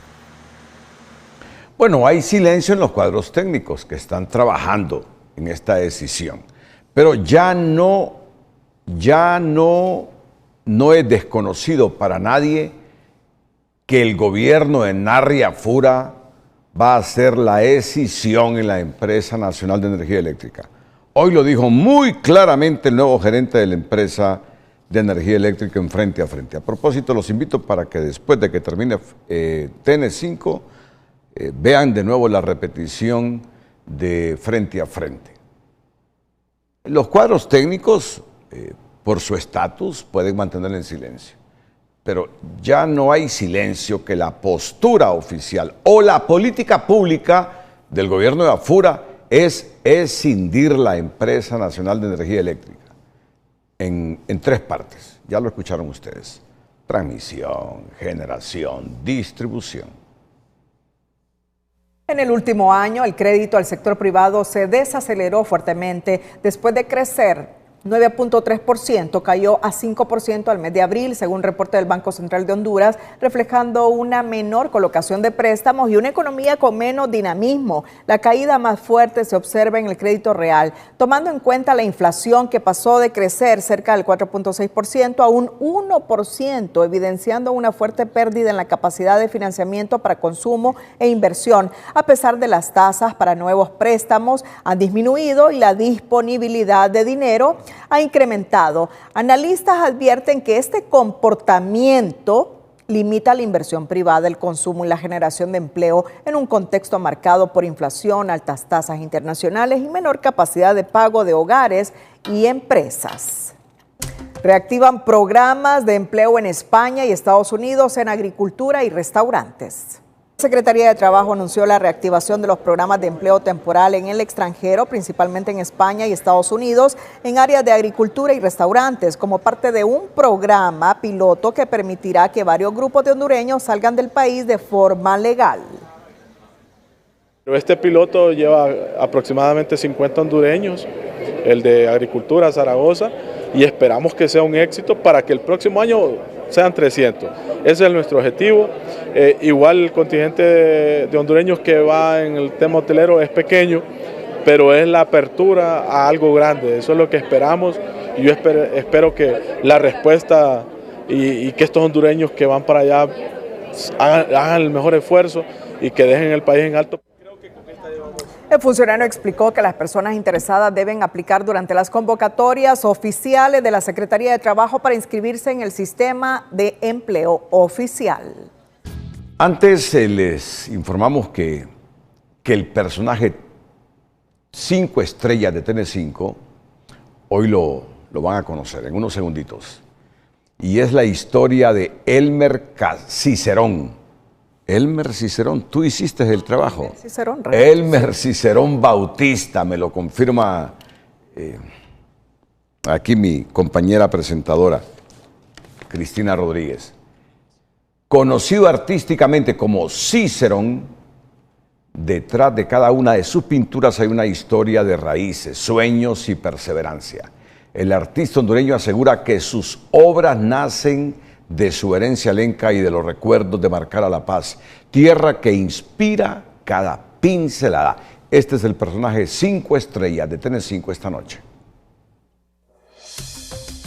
Bueno, hay silencio en los cuadros técnicos que están trabajando en esta decisión, pero ya no es desconocido para nadie que el gobierno de Narria Fura va a hacer la decisión en la Empresa Nacional de Energía Eléctrica. Hoy lo dijo muy claramente el nuevo gerente de la empresa de energía eléctrica en Frente a Frente. A propósito, los invito para que después de que termine TN5, Vean de nuevo la repetición de Frente a Frente. Los cuadros técnicos, por su estatus, pueden mantener en silencio. Pero ya no hay silencio que la postura oficial o la política pública del gobierno de Afura es escindir la Empresa Nacional de Energía Eléctrica en 3 partes. Ya lo escucharon ustedes. Transmisión, generación, distribución. En el último año, el crédito al sector privado se desaceleró fuertemente después de crecer 9.3%, cayó a 5% al mes de abril, según reporte del Banco Central de Honduras, reflejando una menor colocación de préstamos y una economía con menos dinamismo. La caída más fuerte se observa en el crédito real, tomando en cuenta la inflación que pasó de crecer cerca del 4.6% a un 1%, evidenciando una fuerte pérdida en la capacidad de financiamiento para consumo e inversión, a pesar de las tasas para nuevos préstamos han disminuido y la disponibilidad de dinero ha incrementado. Analistas advierten que este comportamiento limita la inversión privada, el consumo y la generación de empleo en un contexto marcado por inflación, altas tasas internacionales y menor capacidad de pago de hogares y empresas. Reactivan programas de empleo en España y Estados Unidos en agricultura y restaurantes. La Secretaría de Trabajo anunció la reactivación de los programas de empleo temporal en el extranjero, principalmente en España y Estados Unidos, en áreas de agricultura y restaurantes, como parte de un programa piloto que permitirá que varios grupos de hondureños salgan del país de forma legal. Este piloto lleva aproximadamente 50 hondureños, el de agricultura Zaragoza, y esperamos que sea un éxito para que el próximo año sean 300. Ese es nuestro objetivo. Igual el contingente de hondureños que va en el tema hotelero es pequeño, pero es la apertura a algo grande. Eso es lo que esperamos. Y yo espero que la respuesta y que estos hondureños que van para allá hagan el mejor esfuerzo y que dejen el país en alto. El funcionario explicó que las personas interesadas deben aplicar durante las convocatorias oficiales de la Secretaría de Trabajo para inscribirse en el sistema de empleo oficial. Antes les informamos que el personaje 5 estrellas de TN5, hoy lo van a conocer en unos segunditos. Y es la historia de Elmer Cicerón. Elmer Cicerón, tú hiciste el trabajo. Elmer Cicerón Bautista, me lo confirma aquí mi compañera presentadora, Cristina Rodríguez. Conocido artísticamente como Cicerón, detrás de cada una de sus pinturas hay una historia de raíces, sueños y perseverancia. El artista hondureño asegura que sus obras nacen de su herencia lenca y de los recuerdos de Marcala La Paz, tierra que inspira cada pincelada. Este es el personaje 5 estrellas de TN5 esta noche.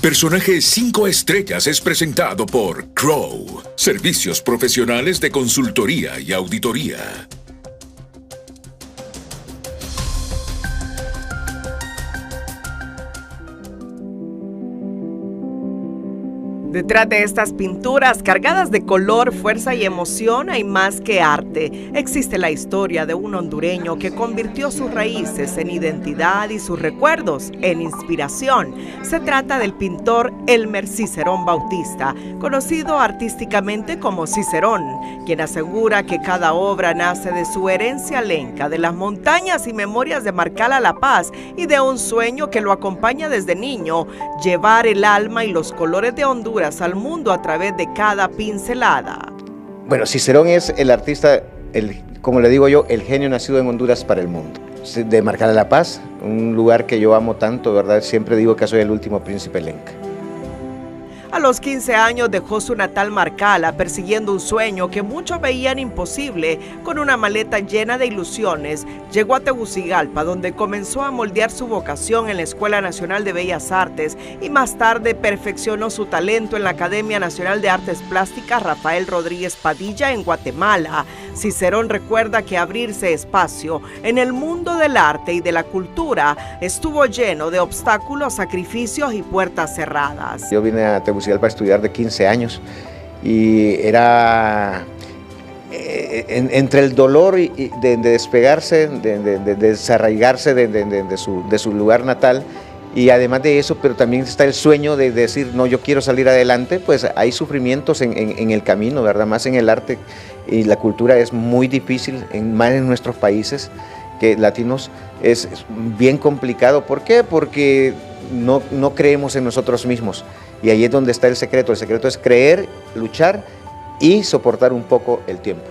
Personaje 5 estrellas es presentado por Crow, servicios profesionales de consultoría y auditoría. Detrás de estas pinturas cargadas de color, fuerza y emoción hay más que arte. Existe la historia de un hondureño que convirtió sus raíces en identidad y sus recuerdos en inspiración. Se trata del pintor Elmer Cicerón Bautista, conocido artísticamente como Cicerón, quien asegura que cada obra nace de su herencia lenca, de las montañas y memorias de Marcala La Paz y de un sueño que lo acompaña desde niño, llevar el alma y los colores de Honduras al mundo a través de cada pincelada. Bueno, Cicerón es el artista, como le digo yo, el genio nacido en Honduras para el mundo. De Marcala La Paz, un lugar que yo amo tanto, ¿verdad? Siempre digo que soy el último príncipe lenca. A los 15 años dejó su natal Marcala persiguiendo un sueño que muchos veían imposible. Con una maleta llena de ilusiones, llegó a Tegucigalpa, donde comenzó a moldear su vocación en la Escuela Nacional de Bellas Artes y más tarde perfeccionó su talento en la Academia Nacional de Artes Plásticas Rafael Rodríguez Padilla en Guatemala. Cicerón recuerda que abrirse espacio en el mundo del arte y de la cultura estuvo lleno de obstáculos, sacrificios y puertas cerradas. Yo vine a Tegucigalpa para estudiar de 15 años y era entre el dolor y de despegarse, de desarraigarse de su lugar natal, y además de eso, pero también está el sueño de decir, no, yo quiero salir adelante, pues hay sufrimientos en el camino, ¿verdad? Más en el arte y la cultura es muy difícil, más en nuestros países que latinos es bien complicado. ¿Por qué? Porque no creemos en nosotros mismos, y ahí es donde está el secreto es creer, luchar y soportar un poco el tiempo.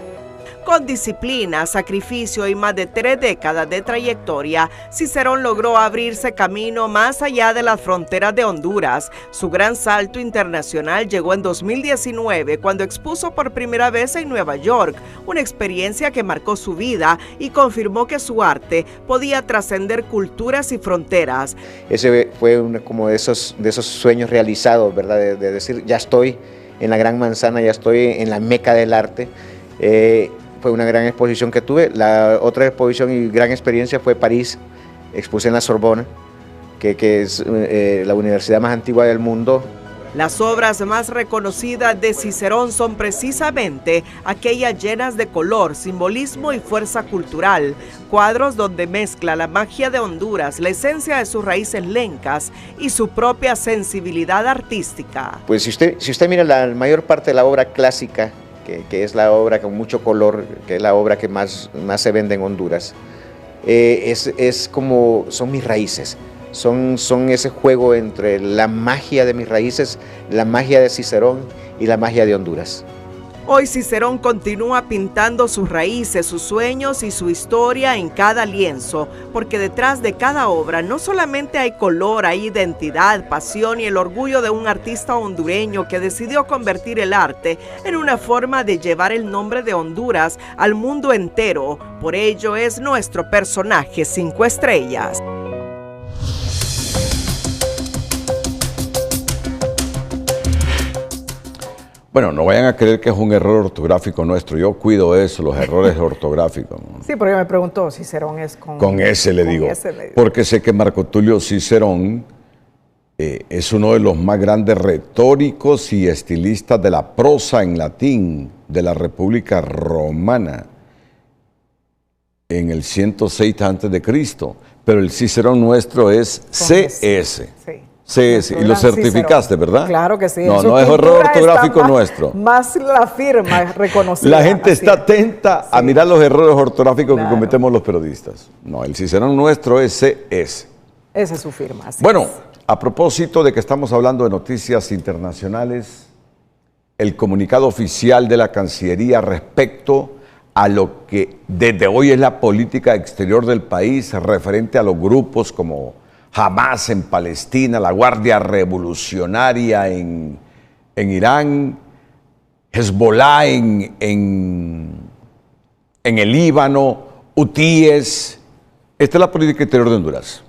Con disciplina, sacrificio y más de 3 décadas de trayectoria, Cicerón logró abrirse camino más allá de las fronteras de Honduras. Su gran salto internacional llegó en 2019 cuando expuso por primera vez en Nueva York, una experiencia que marcó su vida y confirmó que su arte podía trascender culturas y fronteras. Ese fue como de esos sueños realizados, ¿verdad? De decir, ya estoy en la Gran Manzana, ya estoy en la meca del arte. Fue una gran exposición que tuve. La otra exposición y gran experiencia fue París. Expuse en la Sorbona, que es la universidad más antigua del mundo. Las obras más reconocidas de Cicerón son precisamente aquellas llenas de color, simbolismo y fuerza cultural. Cuadros donde mezcla la magia de Honduras, la esencia de sus raíces lencas y su propia sensibilidad artística. Pues si usted mira la mayor parte de la obra clásica, que es la obra con mucho color, que es la obra que más se vende en Honduras, es como son mis raíces, son ese juego entre la magia de mis raíces, la magia de Cicerón y la magia de Honduras. Hoy Cicerón continúa pintando sus raíces, sus sueños y su historia en cada lienzo, porque detrás de cada obra no solamente hay color, hay identidad, pasión y el orgullo de un artista hondureño que decidió convertir el arte en una forma de llevar el nombre de Honduras al mundo entero. Por ello es nuestro personaje 5 estrellas. Bueno, no vayan a creer que es un error ortográfico nuestro. Yo cuido eso, los errores ortográficos. Sí, porque me preguntó, Cicerón es con S, le digo. Porque sé que Marco Tulio Cicerón es uno de los más grandes retóricos y estilistas de la prosa en latín de la República Romana en el 106 a.C. Pero el Cicerón nuestro es CS. Sí. Sí, y lo certificaste, ¿verdad? Claro que sí. No es error ortográfico nuestro. Más la firma es reconocida. La gente está atenta a mirar los errores ortográficos que cometemos los periodistas. No, el Cicerón nuestro es CS. Esa es su firma. Bueno, a propósito de que estamos hablando de noticias internacionales, el comunicado oficial de la Cancillería respecto a lo que desde hoy es la política exterior del país referente a los grupos como Hamas en Palestina, la Guardia Revolucionaria en Irán, Hezbollah en el Líbano, hutíes. Esta es la política exterior de Honduras.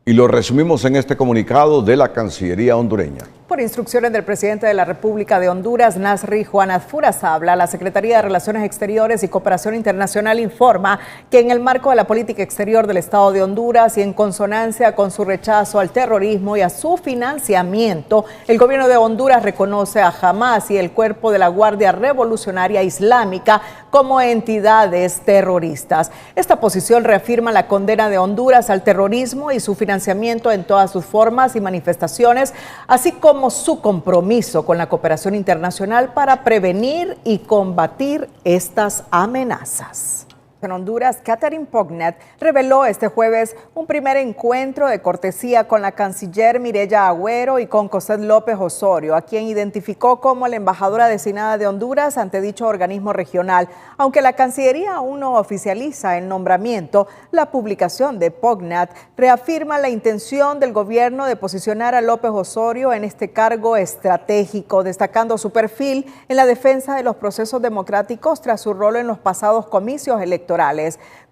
Y lo resumimos en este comunicado de la Cancillería hondureña. Por instrucciones del presidente de la República de Honduras, Nasri Juanat Furazabla, la Secretaría de Relaciones Exteriores y Cooperación Internacional informa que en el marco de la política exterior del Estado de Honduras y en consonancia con su rechazo al terrorismo y a su financiamiento, el gobierno de Honduras reconoce a Hamas y el cuerpo de la Guardia Revolucionaria Islámica como entidades terroristas. Esta posición reafirma la condena de Honduras al terrorismo y su financiamiento en todas sus formas y manifestaciones, así como su compromiso con la cooperación internacional para prevenir y combatir estas amenazas. En Honduras, Catherine Pognat reveló este jueves un primer encuentro de cortesía con la canciller Mireya Agüero y con Cosette López Osorio, a quien identificó como la embajadora designada de Honduras ante dicho organismo regional. Aunque la Cancillería aún no oficializa el nombramiento, la publicación de Pognat reafirma la intención del gobierno de posicionar a López Osorio en este cargo estratégico, destacando su perfil en la defensa de los procesos democráticos tras su rol en los pasados comicios electorales.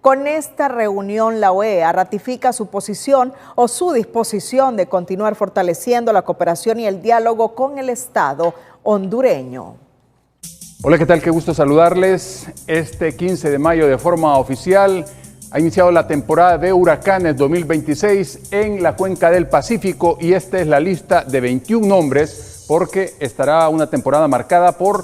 Con esta reunión, la OEA ratifica su posición o su disposición de continuar fortaleciendo la cooperación y el diálogo con el Estado hondureño. Hola, ¿qué tal? Qué gusto saludarles. Este 15 de mayo, de forma oficial, ha iniciado la temporada de huracanes 2026 en la cuenca del Pacífico, y esta es la lista de 21 nombres porque estará una temporada marcada por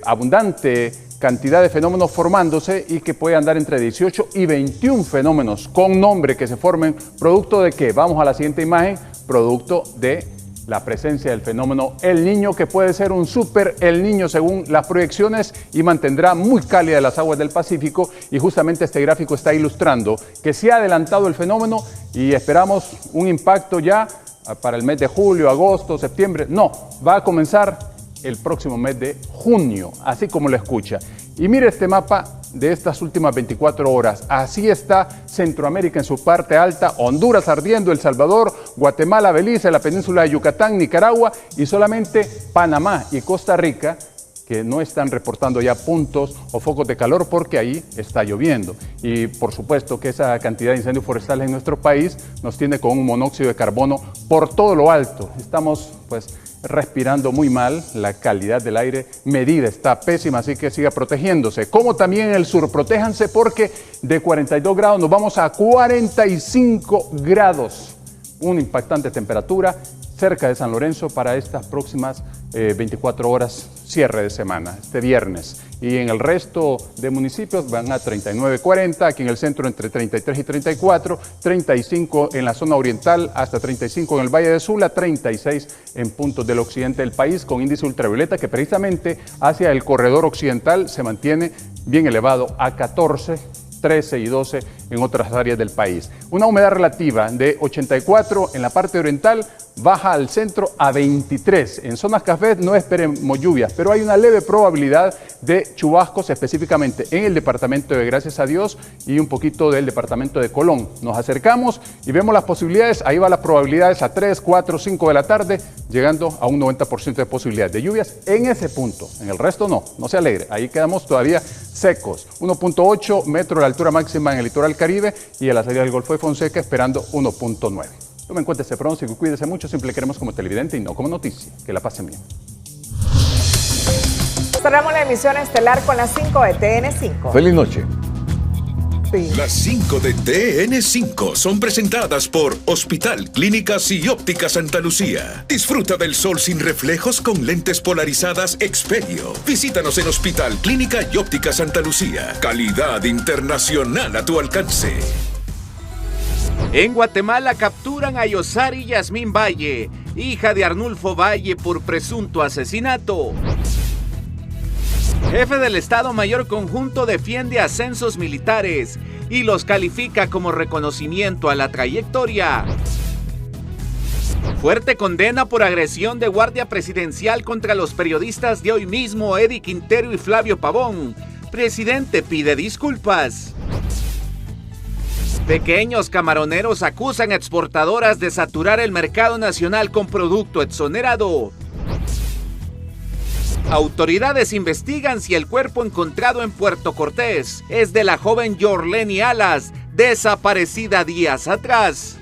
abundante cantidad de fenómenos formándose y que puede andar entre 18 y 21 fenómenos con nombre que se formen. ¿Producto de qué? Vamos a la siguiente imagen. Producto de la presencia del fenómeno El Niño, que puede ser un super El Niño según las proyecciones y mantendrá muy cálidas las aguas del Pacífico, y justamente este gráfico está ilustrando que se ha adelantado el fenómeno y esperamos un impacto ya para el mes de julio, agosto, septiembre. No, va a comenzar el próximo mes de junio, así como lo escucha. Y mire este mapa de estas últimas 24 horas. Así está Centroamérica en su parte alta, Honduras ardiendo, El Salvador, Guatemala, Belice, la península de Yucatán, Nicaragua y solamente Panamá y Costa Rica, que no están reportando ya puntos o focos de calor porque ahí está lloviendo. Y por supuesto que esa cantidad de incendios forestales en nuestro país nos tiene con un monóxido de carbono por todo lo alto. Estamos pues respirando muy mal, la calidad del aire medida está pésima, así que siga protegiéndose. Como también en el sur, protéjanse porque de 42 grados nos vamos a 45 grados. Una impactante temperatura cerca de San Lorenzo para estas próximas 24 horas, cierre de semana, este viernes. Y en el resto de municipios van a 39, 40, aquí en el centro entre 33 y 34, 35 en la zona oriental, hasta 35 en el Valle de Sula, 36 en puntos del occidente del país, con índice ultravioleta que precisamente hacia el corredor occidental se mantiene bien elevado a 14, 13 y 12 en otras áreas del país. Una humedad relativa de 84 en la parte oriental, baja al centro a 23. En zonas cafés no esperemos lluvias, pero hay una leve probabilidad de chubascos, específicamente en el departamento de Gracias a Dios y un poquito del departamento de Colón. Nos acercamos y vemos las posibilidades, ahí va las probabilidades a 3, 4, 5 de la tarde, llegando a un 90% de posibilidades de lluvias en ese punto. En el resto no se alegre, ahí quedamos todavía secos. 1.8 metros de altura máxima en el litoral Caribe y a la salida del Golfo de Fonseca esperando 1.9. Tome en cuenta este pronóstico y cuídese mucho, siempre queremos como televidente y no como noticia. Que la pasen bien. Cerramos la emisión estelar con las 5 de TN5. Feliz noche. Sí. Las 5 de TN5 son presentadas por Hospital Clínicas y Óptica Santa Lucía. Disfruta del sol sin reflejos con lentes polarizadas Experio. Visítanos en Hospital Clínica y Óptica Santa Lucía. Calidad internacional a tu alcance. En Guatemala capturan a Yosari Yasmín Valle, hija de Arnulfo Valle, por presunto asesinato. Jefe del Estado Mayor Conjunto defiende ascensos militares y los califica como reconocimiento a la trayectoria. Fuerte condena por agresión de guardia presidencial contra los periodistas de Hoy Mismo, Eddie Quintero y Flavio Pavón. Presidente pide disculpas. Pequeños camaroneros acusan a exportadoras de saturar el mercado nacional con producto exonerado. Autoridades investigan si el cuerpo encontrado en Puerto Cortés es de la joven Yorleni Alas, desaparecida días atrás.